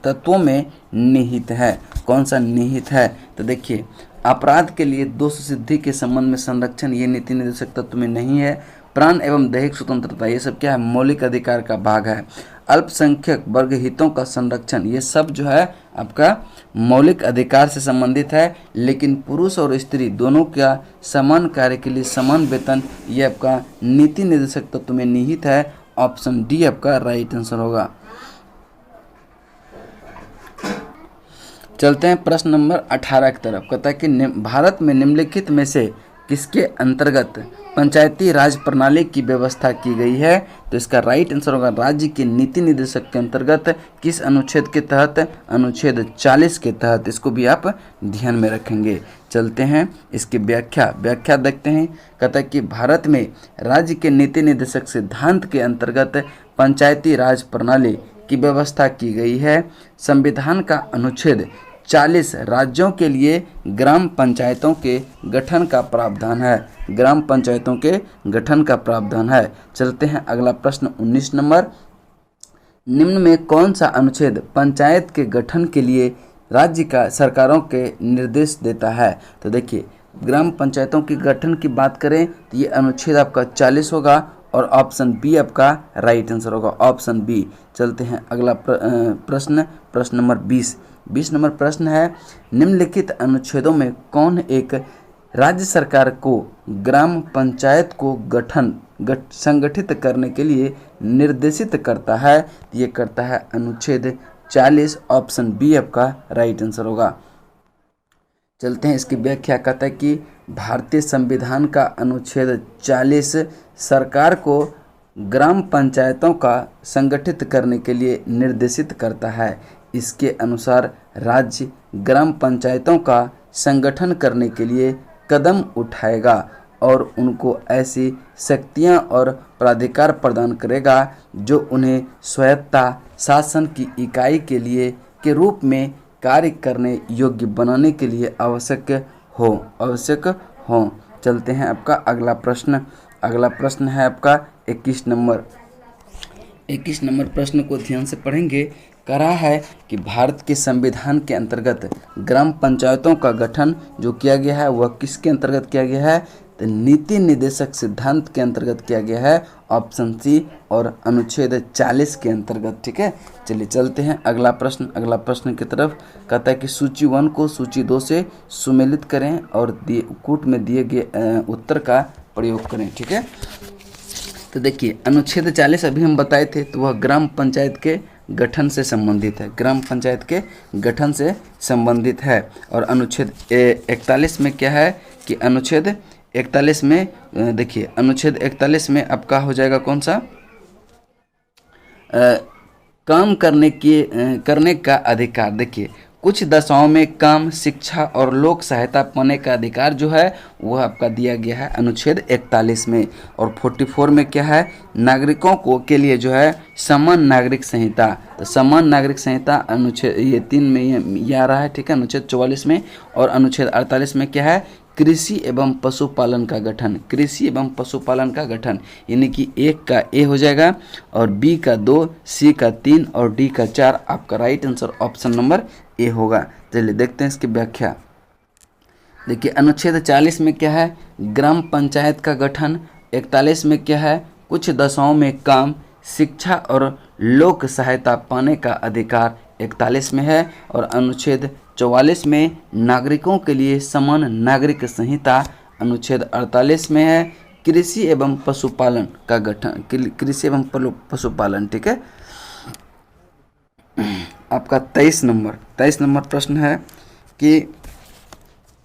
तत्वों में निहित है? कौन सा निहित है? तो देखिए, अपराध के लिए दोष सिद्धि के संबंध में संरक्षण, ये नीति निर्देशक तत्व में नहीं है। प्राण एवं दैहिक स्वतंत्रता, ये सब क्या है? मौलिक अधिकार का भाग है। अल्पसंख्यक वर्ग हितों का संरक्षण, ये सब जो है आपका मौलिक अधिकार से संबंधित है। लेकिन पुरुष और स्त्री दोनों का समान कार्य के लिए समान वेतन, ये आपका नीति निर्देशक तत्व में निहित है। ऑप्शन डी आपका राइट आंसर होगा। चलते हैं प्रश्न नंबर 18 की तरफ। कहता है कि भारत में निम्नलिखित में से किसके अंतर्गत पंचायती राज प्रणाली की व्यवस्था की गई है? तो इसका राइट आंसर होगा राज्य के नीति निर्देशक के अंतर्गत। किस अनुच्छेद के तहत? अनुच्छेद 40 के तहत। इसको भी आप ध्यान में रखेंगे। चलते हैं इसकी व्याख्या देखते हैं। कहता है कि भारत में राज्य के नीति निर्देशक सिद्धांत के अंतर्गत पंचायती राज प्रणाली की व्यवस्था की गई है। संविधान का अनुच्छेद 40 राज्यों के लिए ग्राम पंचायतों के गठन का प्रावधान है। ग्राम पंचायतों के गठन का प्रावधान है। चलते हैं अगला प्रश्न 19 नंबर। निम्न में कौन सा अनुच्छेद पंचायत के गठन के लिए राज्य का सरकारों के निर्देश देता है? तो देखिए, ग्राम पंचायतों के गठन की बात करें तो ये अनुच्छेद आपका 40 होगा और ऑप्शन बी आपका राइट आंसर होगा। Option b. चलते हैं अगला प्रश्न नंबर 20 नंबर प्रश्न है, निम्नलिखित अनुच्छेदों में कौन एक राज्य सरकार को ग्राम पंचायत को संगठित करने के लिए निर्देशित करता है? ये करता है अनुच्छेद 40। ऑप्शन बी आपका राइट आंसर होगा। चलते हैं इसकी व्याख्या। कहता है कि भारतीय संविधान का अनुच्छेद 40 सरकार को ग्राम पंचायतों का संगठित करने के लिए निर्देशित करता है। इसके अनुसार राज्य ग्राम पंचायतों का संगठन करने के लिए कदम उठाएगा और उनको ऐसी शक्तियां और प्राधिकार प्रदान करेगा जो उन्हें स्वायत्ता शासन की इकाई के रूप में कार्य करने योग्य बनाने के लिए आवश्यक हो। चलते हैं आपका अगला प्रश्न है आपका 21 नंबर। 21 नंबर प्रश्न को ध्यान से पढ़ेंगे। कह रहा है कि भारत के संविधान के अंतर्गत ग्राम पंचायतों का गठन जो किया गया है वह किसके अंतर्गत किया गया है? तो नीति निर्देशक सिद्धांत के अंतर्गत किया गया है। ऑप्शन सी और अनुच्छेद 40 के अंतर्गत। ठीक है, चलिए चलते हैं अगला प्रश्न की तरफ। कहता है कि सूची 1 को सूची 2 से सुमेलित करें और कूट में दिए गए उत्तर का प्रयोग करें। ठीक है, तो देखिए अनुच्छेद 40 अभी हम बताए थे, तो वह ग्राम पंचायत के गठन से संबंधित है। ग्राम पंचायत के गठन से संबंधित है। और अनुच्छेद 41 में क्या है कि अनुच्छेद 41 में देखिए, अनुच्छेद 41 में आपका हो जाएगा कौन सा? काम करने का अधिकार। देखिए, कुछ दशाओं में काम, शिक्षा और लोक सहायता पाने का अधिकार जो है वह आपका दिया गया है अनुच्छेद 41 में। और 44 में क्या है, नागरिकों को के लिए जो है समान नागरिक संहिता। तो समान नागरिक संहिता अनुच्छेद ये 3 में ये आ रहा है, ठीक है, अनुच्छेद 44 में। और अनुच्छेद 48 में क्या है, कृषि एवं पशुपालन का गठन। कृषि एवं पशुपालन का गठन यानी कि 1 का ए हो जाएगा और बी का 2, सी का 3 और डी का 4। आपका right answer option number A होगा। चलिए देखते हैं इसकी व्याख्या। देखिए अनुच्छेद 40 में क्या है, ग्राम पंचायत का गठन। 41 में क्या है, कुछ दशाओं में काम, शिक्षा और लोक सहायता पाने का अधिकार 41 में है। और अनुच्छेद 44 में नागरिकों के लिए समान नागरिक संहिता अनुच्छेद 48 में है। कृषि एवं पशुपालन का गठन, कृषि एवं पशुपालन, ठीक है। आपका 23 नंबर प्रश्न है कि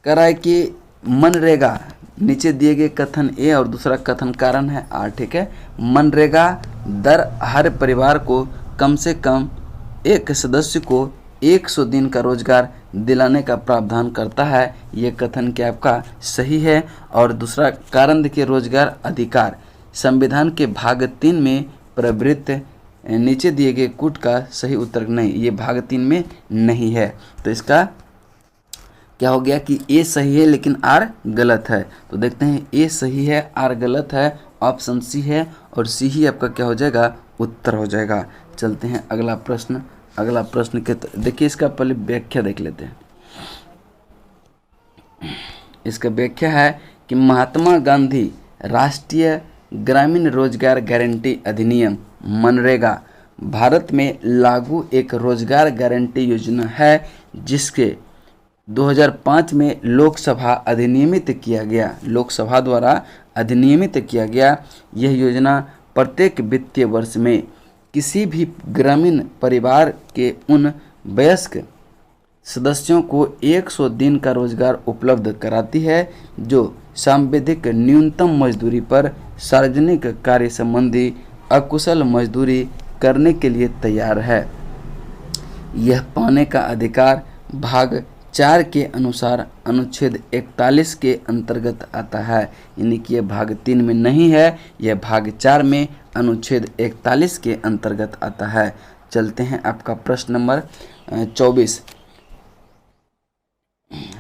कराए कि मनरेगा, नीचे दिए गए कथन ए और दूसरा कथन कारण है आर, ठीक है। मनरेगा दर हर परिवार को कम से कम एक सदस्य को 100 दिन का रोजगार दिलाने का प्रावधान करता है। ये कथन क्या आपका सही है। और दूसरा कारण देखिए, रोजगार अधिकार संविधान के भाग 3 में प्रवृत्त। नीचे दिए गए कूट का सही उत्तर नहीं, ये भाग 3 में नहीं है। तो इसका क्या हो गया कि ए सही है लेकिन आर गलत है। तो देखते हैं ए सही है आर गलत है, ऑप्शन सी है और सी ही आपका क्या हो जाएगा, उत्तर हो जाएगा। चलते हैं अगला प्रश्न। अगला प्रश्न के देखिए, इसका पहले व्याख्या देख लेते हैं। इसका व्याख्या है कि महात्मा गांधी राष्ट्रीय ग्रामीण रोजगार गारंटी अधिनियम मनरेगा भारत में लागू एक रोजगार गारंटी योजना है जिसके 2005 में लोकसभा अधिनियमित किया गया, लोकसभा द्वारा अधिनियमित किया गया। यह योजना प्रत्येक वित्तीय वर्ष में किसी भी ग्रामीण परिवार के उन वयस्क सदस्यों को 100 दिन का रोजगार उपलब्ध कराती है जो सांविधिक न्यूनतम मजदूरी पर सार्वजनिक कार्य संबंधी अकुशल मजदूरी करने के लिए तैयार है। यह पाने का अधिकार भाग 4 के अनुसार अनुच्छेद 41 के अंतर्गत आता है, यानी कि यह भाग 3 में नहीं है, यह भाग 4 में अनुच्छेद 41 के अंतर्गत आता है। चलते हैं आपका प्रश्न नंबर 24।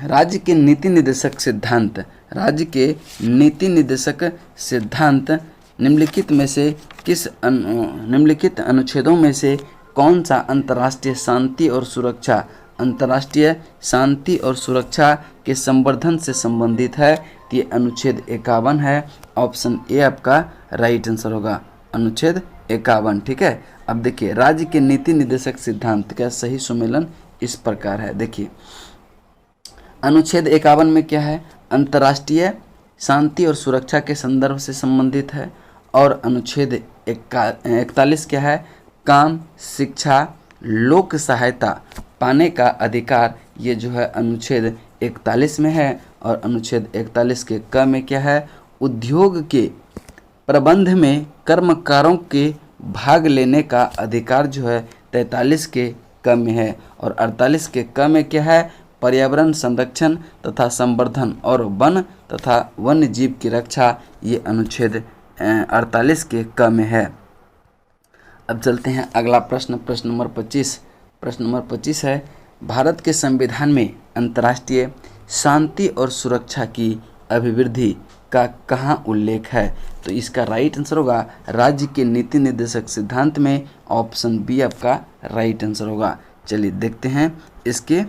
राज्य के नीति निर्देशक सिद्धांत। राज्य के नीति निर्देशक सिद्धांत निम्नलिखित में से निम्नलिखित अनुच्छेदों में से कौन सा अंतर्राष्ट्रीय शांति और सुरक्षा, अंतर्राष्ट्रीय शांति और सुरक्षा के संवर्धन से संबंधित है? तो ये अनुच्छेद 51 है। ऑप्शन ए आपका राइट आंसर होगा, अनुच्छेद 51, ठीक है। अब देखिए, राज्य के नीति निर्देशक सिद्धांत का सही सुमेलन इस प्रकार है। देखिए अनुच्छेद 51 में क्या है, अंतर्राष्ट्रीय शांति और सुरक्षा के संदर्भ से संबंधित है। और अनुच्छेद 41 क्या है, काम, शिक्षा, लोक सहायता पाने का अधिकार, ये जो है अनुच्छेद 41 में है। और अनुच्छेद 41 के क में क्या है, उद्योग के प्रबंध में कर्मकारों के भाग लेने का अधिकार जो है 43 के क में है। और 48 के क में क्या है, पर्यावरण संरक्षण तथा संवर्धन और वन तथा वन्य जीव की रक्षा, ये अनुच्छेद 48 के क में है। अब चलते हैं अगला प्रश्न, प्रश्न नंबर 25। प्रश्न नंबर 25 है, भारत के संविधान में अंतर्राष्ट्रीय शांति और सुरक्षा की अभिवृद्धि का कहाँ उल्लेख है? तो इसका राइट आंसर होगा राज्य के नीति निर्देशक सिद्धांत में। ऑप्शन बी आपका राइट आंसर होगा। चलिए देखते हैं इसके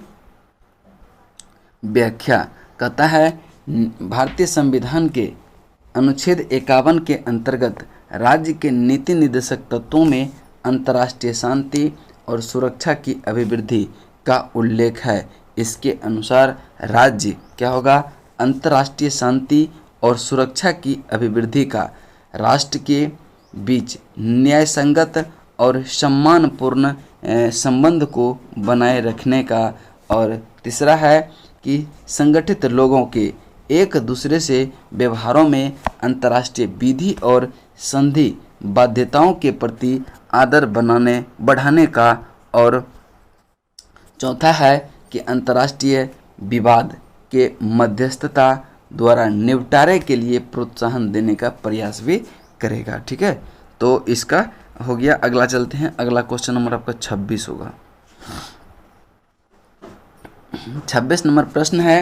व्याख्या। कहता है भारतीय संविधान के अनुच्छेद 51 के अंतर्गत राज्य के नीति निर्देशक तत्वों में अंतर्राष्ट्रीय शांति और सुरक्षा की अभिवृद्धि का उल्लेख है। इसके अनुसार राज्य क्या होगा, अंतर्राष्ट्रीय शांति और सुरक्षा की अभिवृद्धि का राष्ट्र के बीच न्यायसंगत और सम्मानपूर्ण संबंध को बनाए रखने का। और तीसरा है कि संगठित लोगों के एक दूसरे से व्यवहारों में अंतर्राष्ट्रीय विधि और संधि बाध्यताओं के प्रति आदर बढ़ाने का। और चौथा है कि अंतर्राष्ट्रीय विवाद के मध्यस्थता द्वारा निपटारे के लिए प्रोत्साहन देने का प्रयास भी करेगा। ठीक है, तो इसका हो गया। अगला चलते हैं, अगला क्वेश्चन नंबर आपका 26 होगा। 26 नंबर प्रश्न है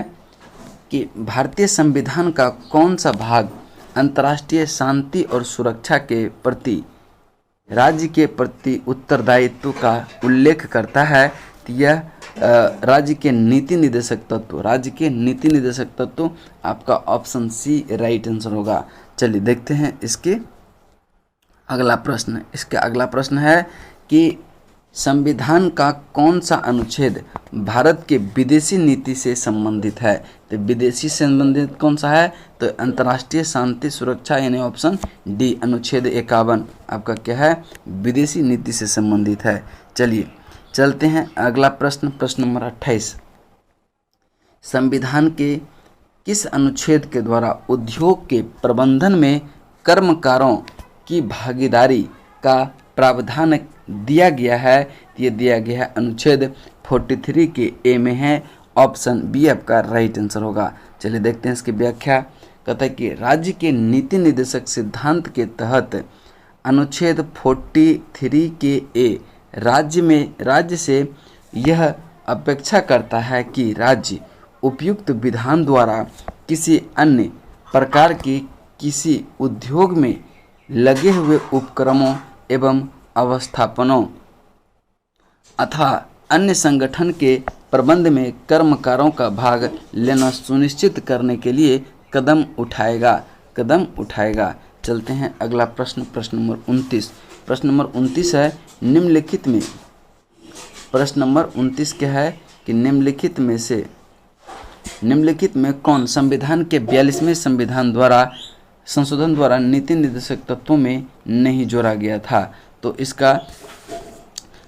कि भारतीय संविधान का कौन सा भाग अंतर्राष्ट्रीय शांति और सुरक्षा के प्रति राज्य के प्रति उत्तरदायित्व का उल्लेख करता है? तो यह राज्य के नीति निर्देशक तत्व, राज्य के नीति निर्देशक तत्व आपका ऑप्शन सी राइट आंसर होगा। चलिए देखते हैं इसके अगला प्रश्न। इसका अगला प्रश्न है कि संविधान का कौन सा अनुच्छेद भारत के विदेशी नीति से संबंधित है? तो विदेशी से संबंधित कौन सा है? तो अंतर्राष्ट्रीय शांति सुरक्षा, यानी ऑप्शन डी अनुच्छेद 51 आपका क्या है? विदेशी नीति से संबंधित है। चलिए चलते हैं अगला प्रश्न, प्रश्न नंबर 28। संविधान के किस अनुच्छेद के द्वारा उद्योग के प्रबंधन में कर्मकारों की भागीदारी का प्रावधान दिया गया है? ये दिया गया है अनुच्छेद 43 के ए में है। ऑप्शन बी आपका राइट आंसर होगा। चलिए देखते हैं इसकी व्याख्या। कहता है कि राज्य के नीति निर्देशक सिद्धांत के तहत अनुच्छेद 43 के ए राज्य से यह अपेक्षा करता है कि राज्य उपयुक्त विधान द्वारा किसी अन्य प्रकार की किसी उद्योग में लगे हुए उपक्रमों एवं अवस्थापनों अथवा अन्य संगठन के प्रबंध में कर्मकारों का भाग लेना सुनिश्चित करने के लिए कदम उठाएगा। चलते हैं अगला प्रश्न, प्रश्न नंबर 29। प्रश्न नंबर 29 है निम्नलिखित में, प्रश्न नंबर 29 क्या है कि निम्नलिखित में कौन संविधान के 42वें संशोधन द्वारा नीति निर्देशक तत्वों में नहीं जोड़ा गया था? तो इसका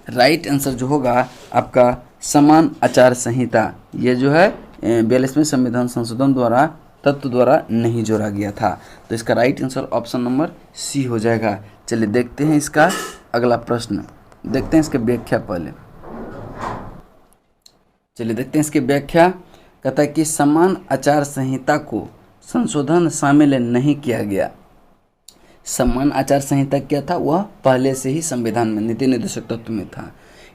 राइट आंसर जो होगा आपका समान आचार संहिता, ये जो है 42वें संविधान संशोधन द्वारा तत्व द्वारा नहीं जोड़ा गया था। तो इसका right answer option number c हो जाएगा। चलिए देखते हैं इसका अगला प्रश्न, देखते हैं इसकी व्याख्या पहले। चलिए देखते हैं इसकी व्याख्या। कहता है कि समान आचार संहिता को संशोधन शामिल नहीं किया गया। समान आचार संहिता क्या था? वह पहले से ही संविधान में नीति निर्देशक तत्व में था।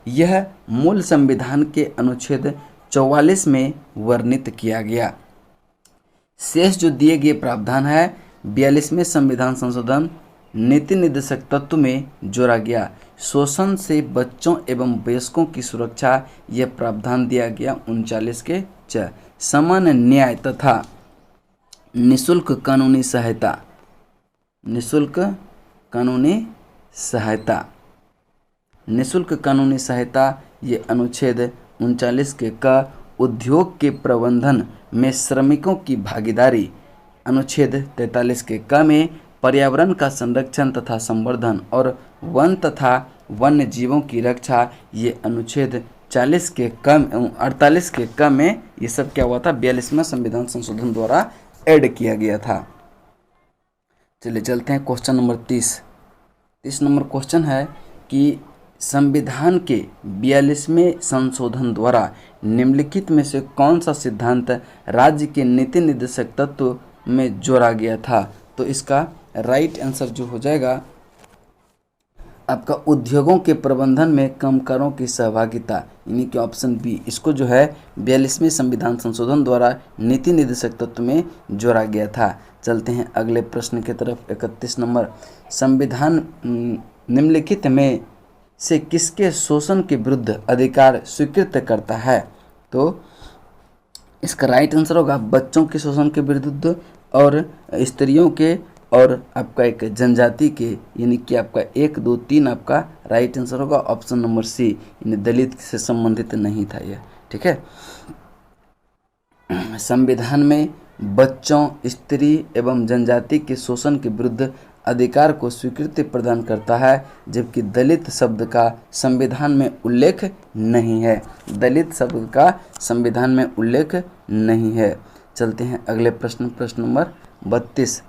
यह मूल संविधान के अनुच्छेद 44 में वर्णित किया गया। शेष जो दिए गए प्रावधान है 42वें संविधान संशोधन नीति निर्देशक तत्व में जोड़ा गया। शोषण से बच्चों एवं वयस्कों की सुरक्षा, यह प्रावधान दिया गया 39 के च। समान न्याय तथा निःशुल्क कानूनी सहायता, ये अनुच्छेद 39 के का। उद्योग के प्रबंधन में श्रमिकों की भागीदारी, अनुच्छेद 43 के क में। पर्यावरण का संरक्षण तथा संवर्धन और वन तथा वन्य जीवों की रक्षा, ये अनुच्छेद 40 के कम 48 के कम में ये सब क्या हुआ था? 42वें संविधान संशोधन द्वारा ऐड किया गया था। चलिए चलते हैं क्वेश्चन नंबर 30 नंबर क्वेश्चन है कि संविधान के 42वें संशोधन द्वारा निम्नलिखित में से कौन सा सिद्धांत राज्य के नीति निर्देशक तत्व में जोड़ा गया था? तो इसका राइट आंसर जो हो जाएगा आपका उद्योगों के प्रबंधन में कामगारों की सहभागिता, यानी कि ऑप्शन बी। इसको जो है 42वें संविधान संशोधन द्वारा नीति निर्देशक तत्व में जोड़ा गया था। चलते हैं अगले प्रश्न की तरफ। 31 नंबर, संविधान निम्नलिखित में से किसके शोषण के विरुद्ध अधिकार स्वीकृत करता है? तो इसका राइट आंसर होगा बच्चों के शोषण के विरुद्ध और स्त्रियों के और आपका एक जनजाति के, यानी कि आपका 1, 2, 3 आपका राइट आंसर होगा ऑप्शन नंबर सी, यानी दलित से संबंधित नहीं था यह। ठीक है, संविधान में बच्चों, स्त्री एवं जनजाति के शोषण के विरुद्ध अधिकार को स्वीकृति प्रदान करता है, जबकि दलित शब्द का संविधान में उल्लेख नहीं है। दलित शब्द का संविधान में उल्लेख नहीं है। चलते हैं अगले प्रश्न, प्रश्न नंबर 32।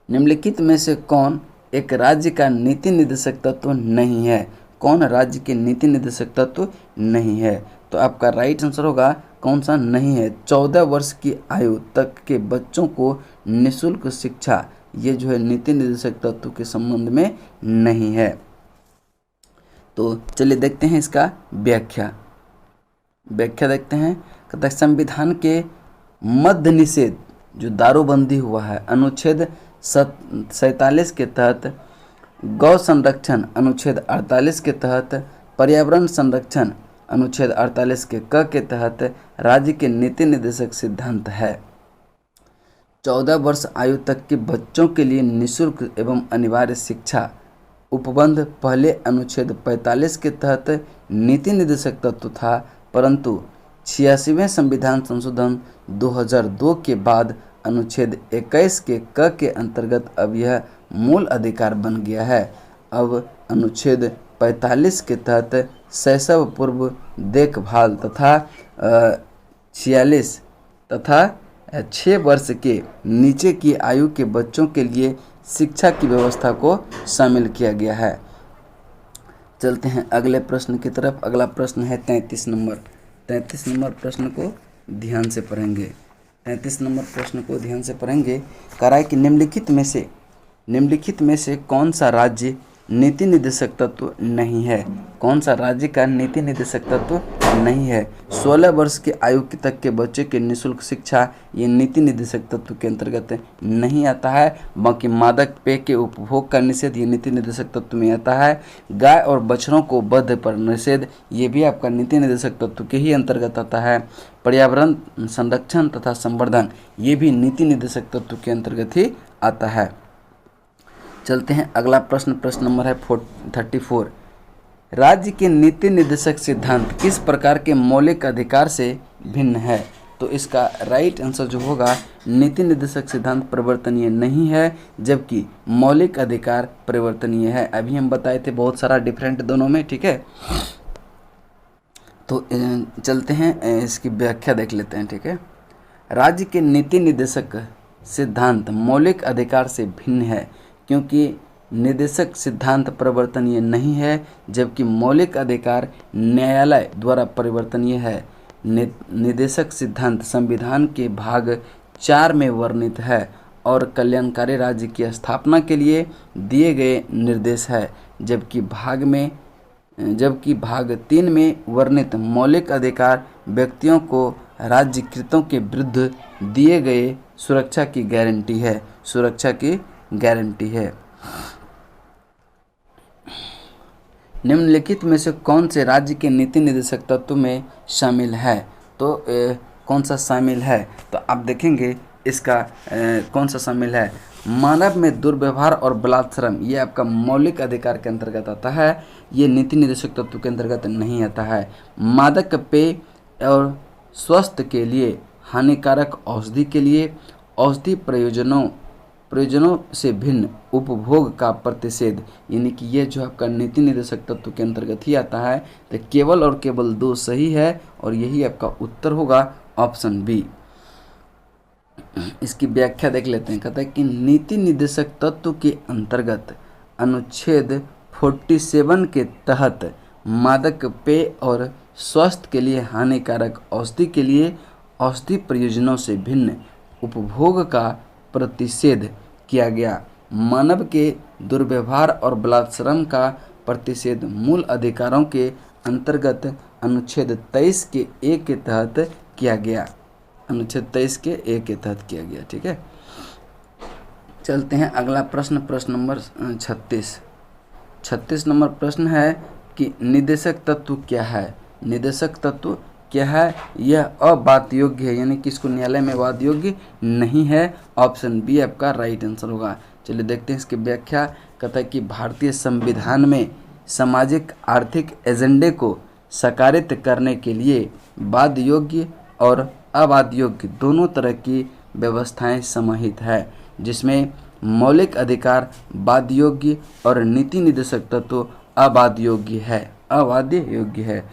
निम्नलिखित में से कौन एक राज्य का नीति निर्देशक तत्व नहीं है? कौन राज्य के नीति निर्देशक तत्व नहीं है? तो आपका राइट आंसर होगा कौन सा, नहीं है। 14 वर्ष की आयु तक के बच्चों को निःशुल्क शिक्षा, ये जो है नीति निर्देशक तत्व के संबंध में नहीं है। तो चलिए देखते हैं इसका व्याख्या देखते हैं। कहता है संविधान के मद्य निषेध जो दारूबंदी हुआ है अनुच्छेद 47 के तहत, गौ संरक्षण अनुच्छेद 48 के तहत, पर्यावरण संरक्षण अनुच्छेद 48 के क के तहत राज्य के नीति निर्देशक सिद्धांत है। 14 वर्ष आयु तक के बच्चों के लिए निःशुल्क एवं अनिवार्य शिक्षा उपबंध पहले अनुच्छेद 45 के तहत नीति निर्देशक तत्व था, परंतु 86वें संविधान संशोधन 2002 के बाद अनुच्छेद 21 के क के अंतर्गत अब यह मूल अधिकार बन गया है। अब अनुच्छेद 45 के तहत शैशव पूर्व देखभाल तथा 46 तथा 6 वर्ष के नीचे की आयु के बच्चों के लिए शिक्षा की व्यवस्था को शामिल किया गया है। चलते हैं अगले प्रश्न की तरफ। अगला प्रश्न है 33 नंबर। 33 नंबर प्रश्न को ध्यान से पढ़ेंगे। 33 नंबर प्रश्न को ध्यान से पढ़ेंगे। कह रहा है कि निम्नलिखित में से कौन सा राज्य नीति निर्देशक तत्व नहीं है। कौन सा राज्य का नीति निर्देशक तत्व नहीं है। 16 वर्ष की आयु तक के बच्चे के निःशुल्क शिक्षा ये नीति निर्देशक तत्व के अंतर्गत नहीं आता है। बाकी मादक पेय के उपभोग का निषेध ये नीति निर्देशक तत्व में आता है। गाय और बछड़ों को वध पर निषेध ये भी आपका नीति निर्देशक तत्व के ही अंतर्गत आता है। पर्यावरण संरक्षण तथा संवर्धन ये भी नीति निर्देशक तत्व के अंतर्गत ही आता है। चलते हैं अगला प्रश्न नंबर है 34। राज्य के नीति निर्देशक सिद्धांत किस प्रकार के मौलिक अधिकार से भिन्न है। तो इसका राइट आंसर जो होगा नीति निर्देशक सिद्धांत परिवर्तनीय नहीं है, जबकि मौलिक अधिकार परिवर्तनीय है। अभी हम बताए थे बहुत सारा डिफरेंट दोनों में, ठीक है। तो चलते हैं इसकी व्याख्या देख लेते हैं, ठीक है। राज्य के नीति निर्देशक सिद्धांत मौलिक अधिकार से भिन्न है क्योंकि निर्देशक सिद्धांत परिवर्तनीय नहीं है, जबकि मौलिक अधिकार न्यायालय द्वारा परिवर्तनीय है। निर्देशक सिद्धांत संविधान के भाग 4 में वर्णित है और कल्याणकारी राज्य की स्थापना के लिए दिए गए निर्देश है, जबकि भाग 3 में वर्णित मौलिक अधिकार व्यक्तियों को राज्यकृतों के विरुद्ध दिए गए सुरक्षा की गारंटी है। निम्नलिखित में से कौन से राज्य के नीति निर्देशक तत्व में शामिल है। तो कौन सा शामिल है, तो आप देखेंगे इसका कौन सा शामिल है। मानव में दुर्व्यवहार और बलात्सर्म ये आपका मौलिक अधिकार के अंतर्गत आता है, ये नीति निर्देशक तत्व के अंतर्गत नहीं आता है। मादक पेय और स्वास्थ्य के लिए हानिकारक औषधि के लिए औषधि प्रयोजनों से भिन्न उपभोग का प्रतिषेध, यानी कि ये जो आपका नीति निर्देशक तत्व के अंतर्गत ही आता है। तो केवल और केवल 2 सही है और यही आपका उत्तर होगा ऑप्शन बी। इसकी व्याख्या देख लेते हैं। कहता है कि नीति निर्देशक तत्व के अंतर्गत अनुच्छेद 47 के तहत मादक पेय और स्वास्थ्य के लिए हानिकारक औषधि के लिए औषधि प्रयोजनों से भिन्न उपभोग का प्रतिषेध किया गया। मानव के दुर्व्यवहार और बलात्सर्म का प्रतिषेध मूल अधिकारों के अंतर्गत अनुच्छेद 23 के ए के तहत किया गया। अनुच्छेद 23 के ए के तहत किया गया, ठीक है। चलते हैं अगला प्रश्न नंबर 36 नंबर प्रश्न है कि निर्देशक तत्व क्या है। निर्देशक तत्व क्या है, यह अवाद योग्य है, यानी कि इसको न्यायालय में वाद योग्य नहीं है। ऑप्शन बी आपका राइट आंसर होगा। चलिए देखते हैं इसकी व्याख्या। कहता है कि भारतीय संविधान में सामाजिक आर्थिक एजेंडे को साकारित करने के लिए वाद योग्य और अवाद योग्य दोनों तरह की व्यवस्थाएं समाहित है, जिसमें मौलिक अधिकार वाद योग्य और नीति निर्देशक तत्व अवाद योग्य है।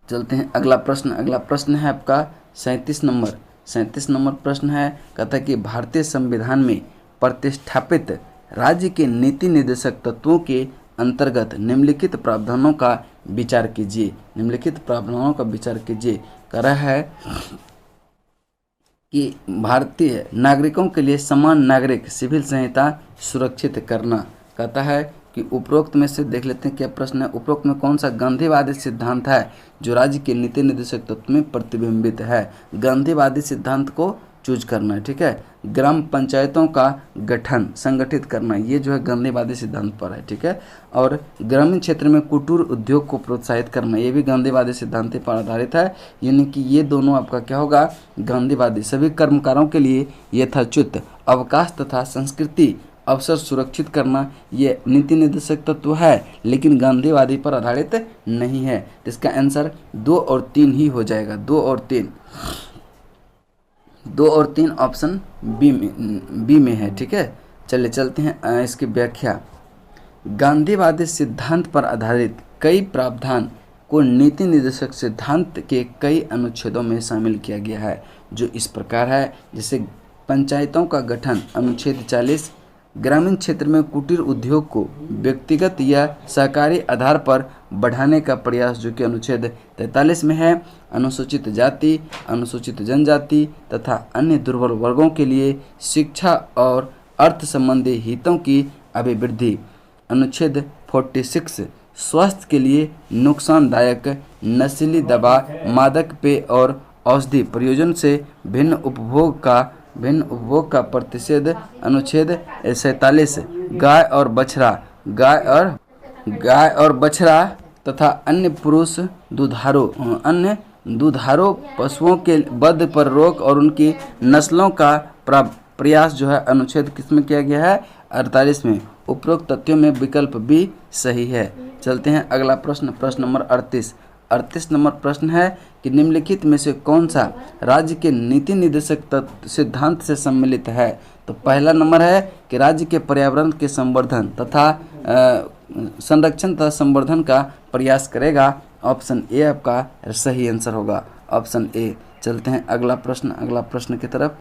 चलते हैं अगला प्रश्न है आपका 37 नंबर प्रश्न है। कहता है कि भारतीय संविधान में प्रतिष्ठापित राज्य के नीति निर्देशक तत्वों के अंतर्गत निम्नलिखित प्रावधानों का विचार कीजिए। निम्नलिखित प्रावधानों का विचार कीजिए। कह रहा है कि भारतीय नागरिकों के लिए समान नागरिक सिविल संहिता सुरक्षित करना। कहता है कि उपरोक्त में से देख लेते हैं क्या प्रश्न है। उपरोक्त में कौन सा गांधीवादी सिद्धांत है जो राज्य के नीति निर्देशक तत्व में प्रतिबिंबित है। गांधीवादी सिद्धांत को चूज करना है, ठीक है। ग्राम पंचायतों का गठन संगठित करना, ये जो है गांधीवादी सिद्धांत पर है, ठीक है। और ग्रामीण क्षेत्र में कुटीर उद्योग को प्रोत्साहित करना, ये भी गांधीवादी सिद्धांत पर आधारित है। यानी कि ये दोनों आपका क्या होगा, गांधीवादी। सभी कर्मकारों के लिए यथोचित अवकाश तथा संस्कृति अवसर सुरक्षित करना, ये नीति निर्देशक तत्व है, लेकिन गांधीवादी पर आधारित नहीं है। इसका आंसर 2 और 3 ही हो जाएगा। 2 और 3 ऑप्शन बी में है, ठीक है। चलिए चलते हैं इसकी व्याख्या। गांधीवादी सिद्धांत पर आधारित कई प्रावधान को नीति निर्देशक सिद्धांत के कई अनुच्छेदों में शामिल किया गया है, जो इस प्रकार है। जैसे पंचायतों का गठन अनुच्छेद 40, ग्रामीण क्षेत्र में कुटीर उद्योग को व्यक्तिगत या सहकारी आधार पर बढ़ाने का प्रयास, जो कि अनुच्छेद 43 में है। अनुसूचित जाति, अनुसूचित जनजाति तथा अन्य दुर्बल वर्गों के लिए शिक्षा और अर्थ संबंधी हितों की अभिवृद्धि, अनुच्छेद 46 स्वास्थ्य के लिए नुकसानदायक नशीली दवा, मादक पेय और औषधि प्रयोजन से भिन्न उपभोग का प्रतिषेध, अनुच्छेद 47 गाय और बछड़ा तथा अन्य पुरुष दुधारू पशुओं के वध पर रोक और उनकी नस्लों का प्रयास जो है अनुच्छेद किसमें किया गया है, 48 में। उपरोक्त तथ्यों में विकल्प बी सही है। चलते हैं अगला प्रश्न, प्रश्न नंबर 38 नंबर प्रश्न है कि निम्नलिखित में से कौन सा राज्य के नीति निर्देशक सिद्धांत से सम्मिलित है। तो पहला नंबर है कि राज्य के पर्यावरण के संवर्धन तथा संरक्षण तथा संवर्धन का प्रयास करेगा। ऑप्शन ए आपका सही आंसर होगा, ऑप्शन ए। चलते हैं अगला प्रश्न की तरफ।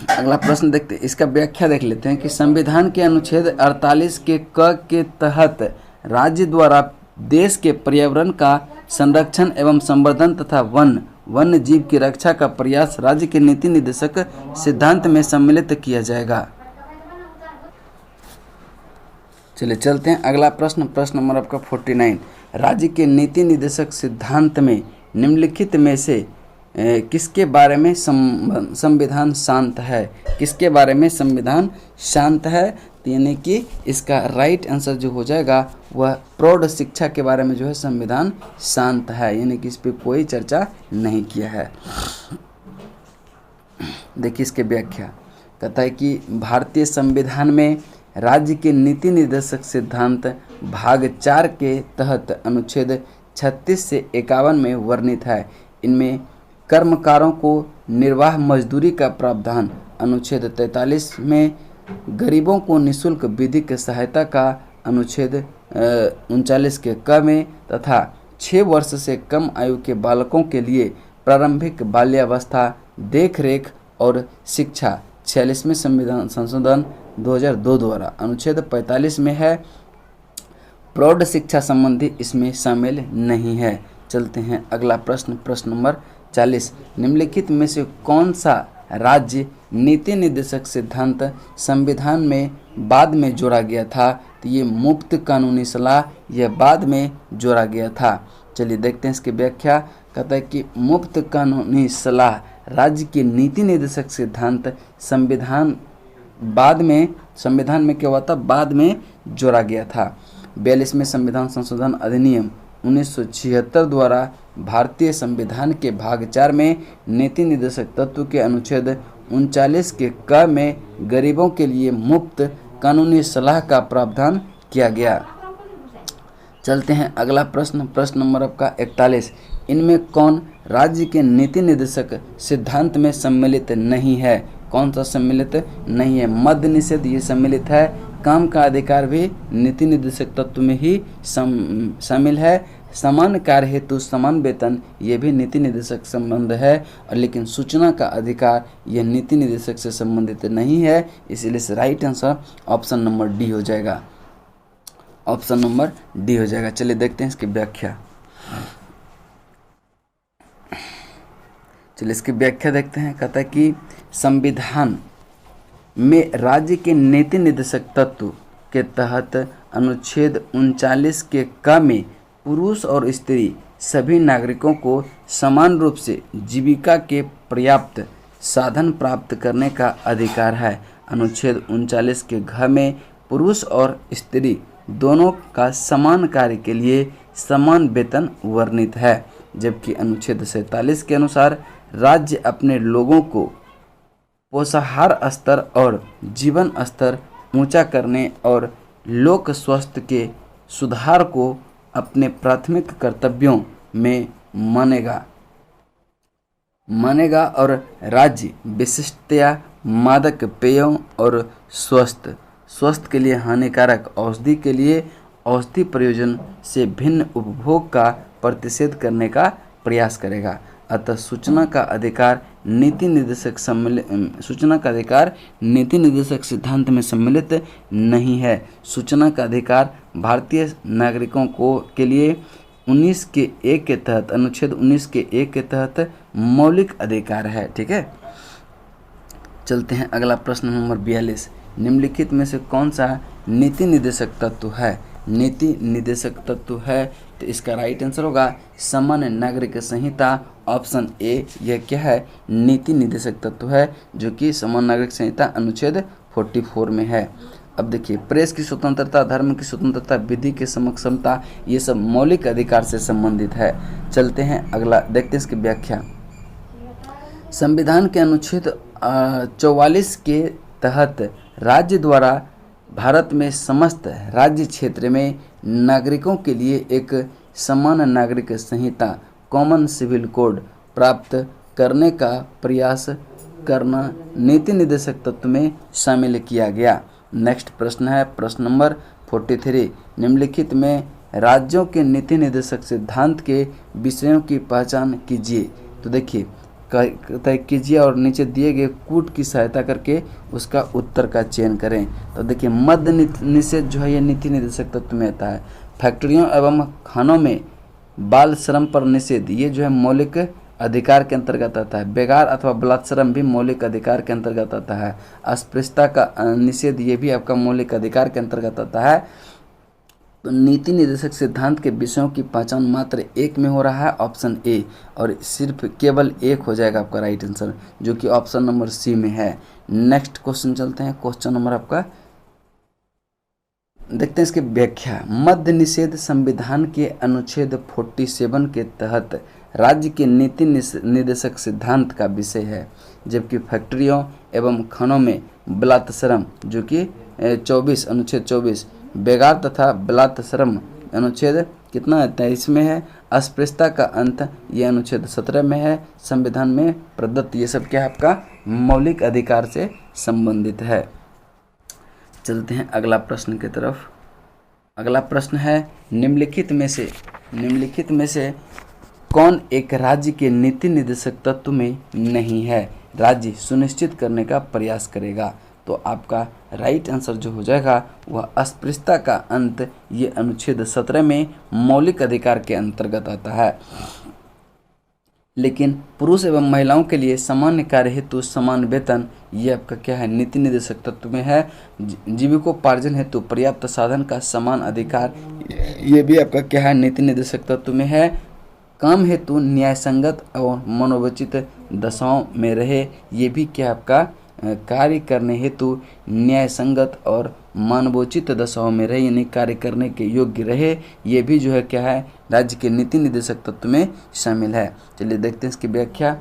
अगला प्रश्न देखते हैं, इसका व्याख्या देख लेते हैं कि संविधान के अनुच्छेद 48 के क के तहत राज्य द्वारा देश के पर्यावरण का संरक्षण एवं संवर्धन तथा वन्य जीव की रक्षा का प्रयास राज्य के नीति निर्देशक सिद्धांत में सम्मिलित किया जाएगा। चलिए चलते हैं अगला प्रश्न नंबर आपका 49। राज्य के नीति निर्देशक सिद्धांत में निम्नलिखित में से किसके बारे में संविधान शांत है। किसके बारे में संविधान शांत है, यानी कि इसका राइट आंसर जो हो जाएगा वह प्रौढ़ शिक्षा के बारे में जो है संविधान शांत है, यानी कि इस पर कोई चर्चा नहीं किया है। देखिए इसके व्याख्या, कहता है कि भारतीय संविधान में राज्य के नीति निर्देशक सिद्धांत भाग 4 के तहत अनुच्छेद 36 से 51 में वर्णित है। इनमें कर्मकारों को निर्वाह मजदूरी का प्रावधान, अनुच्छेद 43 में गरीबों को निःशुल्क विधिक सहायता का, अनुच्छेद 39 के क में, तथा 6 वर्ष से कम आयु के बालकों के लिए प्रारंभिक बाल्यावस्था, देखरेख और शिक्षा 46वें संविधान संशोधन 2002 द्वारा, अनुच्छेद 45 में है। प्रौढ़ शिक्षा संबंधी इसमें शामिल नहीं है। चलते हैं अगला प्रश्न नंबर 40। निम्नलिखित में से कौन सा राज्य नीति निर्देशक सिद्धांत संविधान में बाद में जोड़ा गया था। तो ये मुफ्त कानूनी सलाह यह बाद में जोड़ा गया था। चलिए देखते हैं इसकी व्याख्या। कहता है कि मुफ्त कानूनी सलाह राज्य के नीति निर्देशक सिद्धांत संविधान में क्या हुआ था, बाद में जोड़ा गया था। 42वें संविधान संशोधन अधिनियम 1976 द्वारा भारतीय संविधान के भाग 4 में नीति निर्देशक तत्व के अनुच्छेद 39 के क में गरीबों के लिए मुफ्त कानूनी सलाह का प्रावधान किया गया। चलते हैं अगला प्रश्न नंबर आपका 41। इनमें कौन राज्य के नीति निर्देशक सिद्धांत में सम्मिलित नहीं है। कौन सा सम्मिलित नहीं है। मद्य निषेध ये सम्मिलित है। काम का अधिकार भी नीति निर्देशक तत्व में ही शामिल है। समान कार्य हेतु समान वेतन ये भी नीति निर्देशक संबंध है। और लेकिन सूचना का अधिकार यह नीति निर्देशक से संबंधित नहीं है। इसलिए right answer option number D हो जाएगा। ऑप्शन नंबर डी हो जाएगा। चलिए देखते हैं इसकी व्याख्या। चलिए इसकी व्याख्या देखते हैं। कहता है कि संविधान में राज्य के नीति निर्देशक तत्व के तहत अनुच्छेद 39 के क में पुरुष और स्त्री सभी नागरिकों को समान रूप से जीविका के पर्याप्त साधन प्राप्त करने का अधिकार है। अनुच्छेद 39 के घ में पुरुष और स्त्री दोनों का समान कार्य के लिए समान वेतन वर्णित है, जबकि अनुच्छेद 47 के अनुसार राज्य अपने लोगों को पोषाहार स्तर और जीवन स्तर ऊंचा करने और लोक स्वास्थ्य के सुधार को अपने प्राथमिक कर्तव्यों में मानेगा और राज्य विशिष्टतया मादक पेयों और स्वास्थ्य के लिए हानिकारक औषधि के लिए औषधि प्रयोजन से भिन्न उपभोग का प्रतिषेध करने का प्रयास करेगा। अतः सूचना का अधिकार नीति निर्देशक सिद्धांत में सम्मिलित नहीं है। सूचना का अधिकार भारतीय नागरिकों के लिए 19 के 1 के तहत अनुच्छेद 19 के 1 के तहत मौलिक अधिकार है। ठीक है, चलते हैं अगला प्रश्न नंबर 42। निम्नलिखित में से कौन सा नीति निर्देशक तत्व है? नीति निर्देशक तत्व है तो इसका राइट आंसर होगा सामान्य नागरिक संहिता। ऑप्शन ए यह क्या है? नीति निर्देशक तत्व है, जो कि सामान्य नागरिक संहिता अनुच्छेद 44 में है। अब देखिए, प्रेस की स्वतंत्रता, धर्म की स्वतंत्रता, विधि की समक्षमता, ये सब मौलिक अधिकार से संबंधित है। चलते हैं अगला, देखते हैं इसकी व्याख्या। संविधान के अनुच्छेद 44 के तहत राज्य द्वारा भारत में समस्त राज्य क्षेत्र में नागरिकों के लिए एक समान नागरिक संहिता कॉमन सिविल कोड प्राप्त करने का प्रयास करना नीति निर्देशक तत्व में शामिल किया गया। नेक्स्ट प्रश्न है प्रश्न नंबर 43। निम्नलिखित में राज्यों के नीति निर्देशक सिद्धांत के विषयों की पहचान कीजिए। तो देखिए, तय कीजिए और नीचे दिए गए कूट की सहायता करके उसका उत्तर का चयन करें। तो देखिए, मद्य निषेध जो है ये नीति निर्देशक तत्व में आता है। फैक्ट्रियों एवं खानों में बाल श्रम पर निषेध, ये जो है मौलिक अधिकार के अंतर्गत आता है। बेगार अथवा बलात्श्रम भी मौलिक अधिकार के अंतर्गत आता है। अस्पृश्यता का निषेध, ये भी आपका मौलिक अधिकार के अंतर्गत आता है। तो नीति निर्देशक सिद्धांत के विषयों की पहचान मात्र एक में हो रहा है, ऑप्शन ए, और सिर्फ केवल एक हो जाएगा आपका राइट आंसर, जो कि ऑप्शन नंबर सी में है। नेक्स्ट क्वेश्चन चलते हैं। क्वेश्चन नंबर आपका देखते हैं इसकी व्याख्या। मद्य निषेध संविधान के अनुच्छेद 47 के तहत राज्य के नीति निर्देशक सिद्धांत का विषय है, जबकि फैक्ट्रियों एवं खानों में बलात्श्रम, जो कि 24 अनुच्छेद 24, बेगार तथा बलात्श्रम अनुच्छेद कितना है? 23 में है। अस्पृश्यता का अंत, ये अनुच्छेद 17 में है। संविधान में प्रदत्त ये सब क्या है? आपका मौलिक अधिकार से संबंधित है। चलते हैं अगला प्रश्न की तरफ। अगला प्रश्न है, निम्नलिखित में से कौन एक राज्य के नीति निर्देशक तत्व में नहीं है? राज्य सुनिश्चित करने का प्रयास करेगा। तो आपका राइट आंसर जो हो जाएगा वह अस्पृश्यता का अंत, ये अनुच्छेद 17 में मौलिक अधिकार के अंतर्गत आता है। लेकिन पुरुष एवं महिलाओं के लिए सामान्य कार्य हेतु समान वेतन, ये आपका क्या है? नीति निर्देशक तत्व में है। जीविकोपार्जन हेतु पर्याप्त साधन का समान अधिकार, ये भी आपका क्या है? नीति निर्देशक तत्व में है। काम हेतु न्यायसंगत और मनोवचित दशाओं में रहे, ये भी क्या आपका कार्य करने हेतु न्याय संगत और मानवोचित दशाओं में रहे, यानी कार्य करने के योग्य रहे, ये भी जो है क्या है? राज्य के नीति निर्देशक तत्व में शामिल है। चलिए देखते हैं इसकी व्याख्या।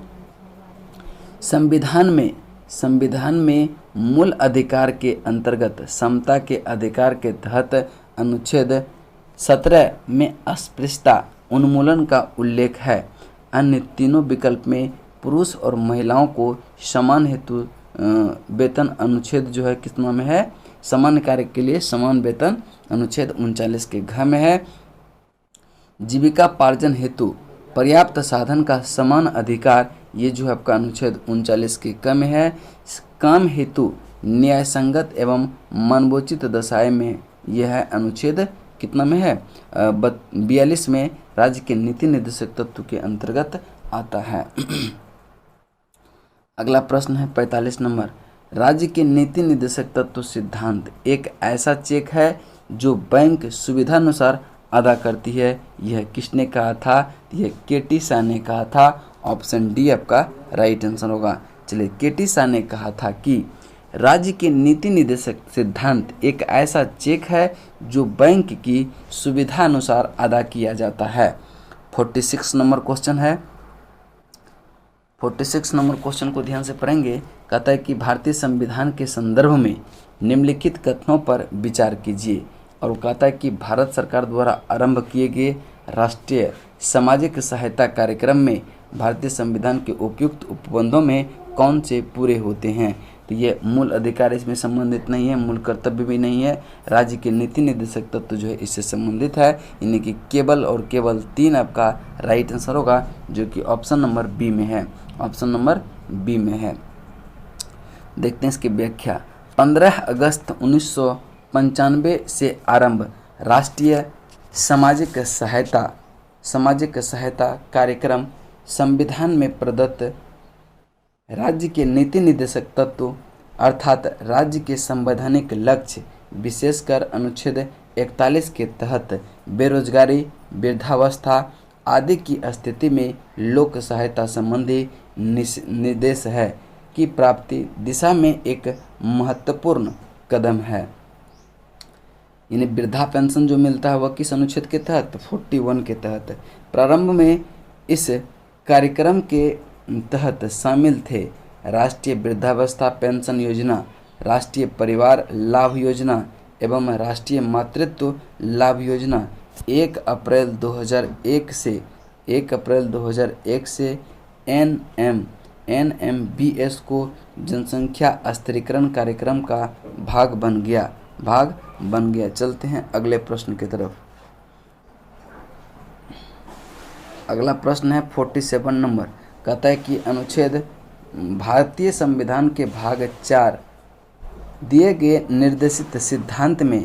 संविधान में मूल अधिकार के अंतर्गत समता के अधिकार के तहत अनुच्छेद 17 में अस्पृश्यता उन्मूलन का उल्लेख है। अन्य तीनों विकल्प में पुरुष और महिलाओं को समान हेतु वेतन अनुच्छेद जो है कितना में है? समान कार्य के लिए समान वेतन अनुच्छेद 39 के घ में है। जीविकापार्जन हेतु पर्याप्त साधन का समान अधिकार, ये जो है आपका अनुच्छेद 39 के क में है। काम हेतु न्याय संगत एवं मानवोचित दशाएं में यह है अनुच्छेद कितना में है 42 में राज्य के नीति निर्देशक तत्व के अंतर्गत आता है। अगला प्रश्न है 45 नंबर, राज्य के नीति निर्देशक तत्व सिद्धांत एक ऐसा चेक है जो बैंक सुविधानुसार अदा करती है। यह किसने कहा था? यह केटी शाह ने कहा था। ऑप्शन डी आपका राइट आंसर होगा। चलिए, केटी शाह ने कहा था कि राज्य के नीति निर्देशक सिद्धांत एक ऐसा चेक है जो बैंक की सुविधा अनुसार अदा किया जाता है। 46 नंबर क्वेश्चन है। 46 नंबर क्वेश्चन को ध्यान से पढ़ेंगे। कहता है कि भारतीय संविधान के संदर्भ में निम्नलिखित कथनों पर विचार कीजिए। और वो कहता है कि भारत सरकार द्वारा आरंभ किए गए राष्ट्रीय सामाजिक सहायता कार्यक्रम में भारतीय संविधान के उपयुक्त उपबंधों में कौन से पूरे होते हैं? तो ये मूल अधिकार इसमें संबंधित नहीं है, मूल कर्तव्य भी नहीं है। राज्य के नीति निर्देशक तत्व जो है इससे संबंधित है, यानी कि केवल और केवल 3 आपका राइट आंसर होगा, जो कि ऑप्शन नंबर बी में है। ऑप्शन नंबर बी में है। देखते हैं इसकी व्याख्या। 15 अगस्त 1995 से आरंभ राष्ट्रीय सामाजिक सहायता कार्यक्रम संविधान में प्रदत्त राज्य के नीति निर्देशक तत्व अर्थात राज्य के संवैधानिक लक्ष्य विशेषकर अनुच्छेद 41 के तहत बेरोजगारी, वृद्धावस्था आदि की स्थिति में लोक सहायता संबंधी निर्देश है की प्राप्ति दिशा में एक महत्वपूर्ण कदम है। यानी वृद्धा पेंशन जो मिलता है वह किस अनुच्छेद के तहत? 41 के तहत। प्रारंभ में इस कार्यक्रम के तहत शामिल थे राष्ट्रीय वृद्धावस्था पेंशन योजना, राष्ट्रीय परिवार लाभ योजना एवं राष्ट्रीय मातृत्व लाभ योजना। 1 अप्रैल 2001 से NMBS को जनसंख्या स्थिरीकरण कार्यक्रम का भाग बन गया। चलते हैं अगले प्रश्न की तरफ। अगला प्रश्न है 47 नंबर। कहता है कि अनुच्छेद भारतीय संविधान के भाग 4 दिए गए निर्देशित सिद्धांत में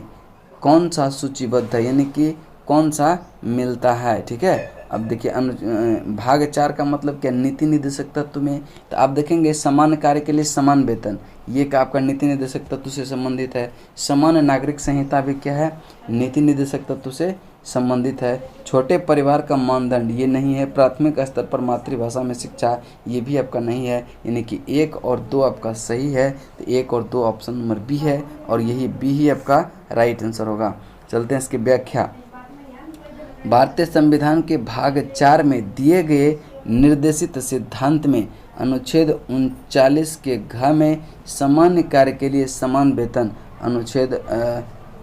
कौन सा सूचीबद्ध है, यानी कि कौन सा मिलता है। ठीक है, अब देखिए भाग 4 का मतलब क्या? नीति निर्देशक तत्व में। तो आप देखेंगे समान कार्य के लिए समान वेतन, ये का आपका नीति निर्देशक तत्व से संबंधित है। समान नागरिक संहिता भी क्या है? नीति निर्देशक तत्व से संबंधित है। छोटे परिवार का मानदंड ये नहीं है। प्राथमिक स्तर पर मातृभाषा में शिक्षा ये भी आपका नहीं है, यानी कि 1 और 2 आपका सही है। तो 1 और 2 ऑप्शन नंबर बी है और यही बी ही आपका राइट आंसर होगा। चलते हैं इसकी व्याख्या। भारतीय संविधान के भाग 4 में दिए गए निर्देशित सिद्धांत में अनुच्छेद 39 के घ में सामान्य कार्य के लिए समान वेतन, अनुच्छेद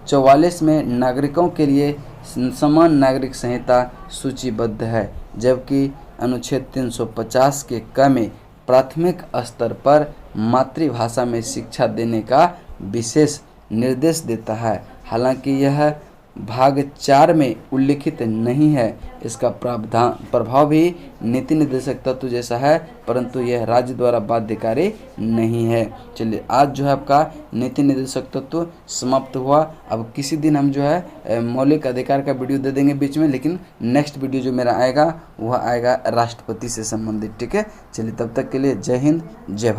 44 में नागरिकों के लिए समान नागरिक संहिता सूचीबद्ध है, जबकि अनुच्छेद 350 के क में प्राथमिक स्तर पर मातृभाषा में शिक्षा देने का विशेष निर्देश देता है। हालांकि यह भाग 4 में उल्लिखित नहीं है। इसका प्रभाव भी नीति निर्देशक तत्व जैसा है, परंतु यह राज्य द्वारा बाध्यकारी नहीं है। चलिए, आज जो है आपका नीति निर्देशक तत्व समाप्त हुआ। अब किसी दिन हम जो है मौलिक अधिकार का वीडियो दे देंगे बीच में, लेकिन नेक्स्ट वीडियो जो मेरा आएगा वह आएगा राष्ट्रपति से संबंधित। ठीक है, चलिए तब तक के लिए जय हिंद जय भारत।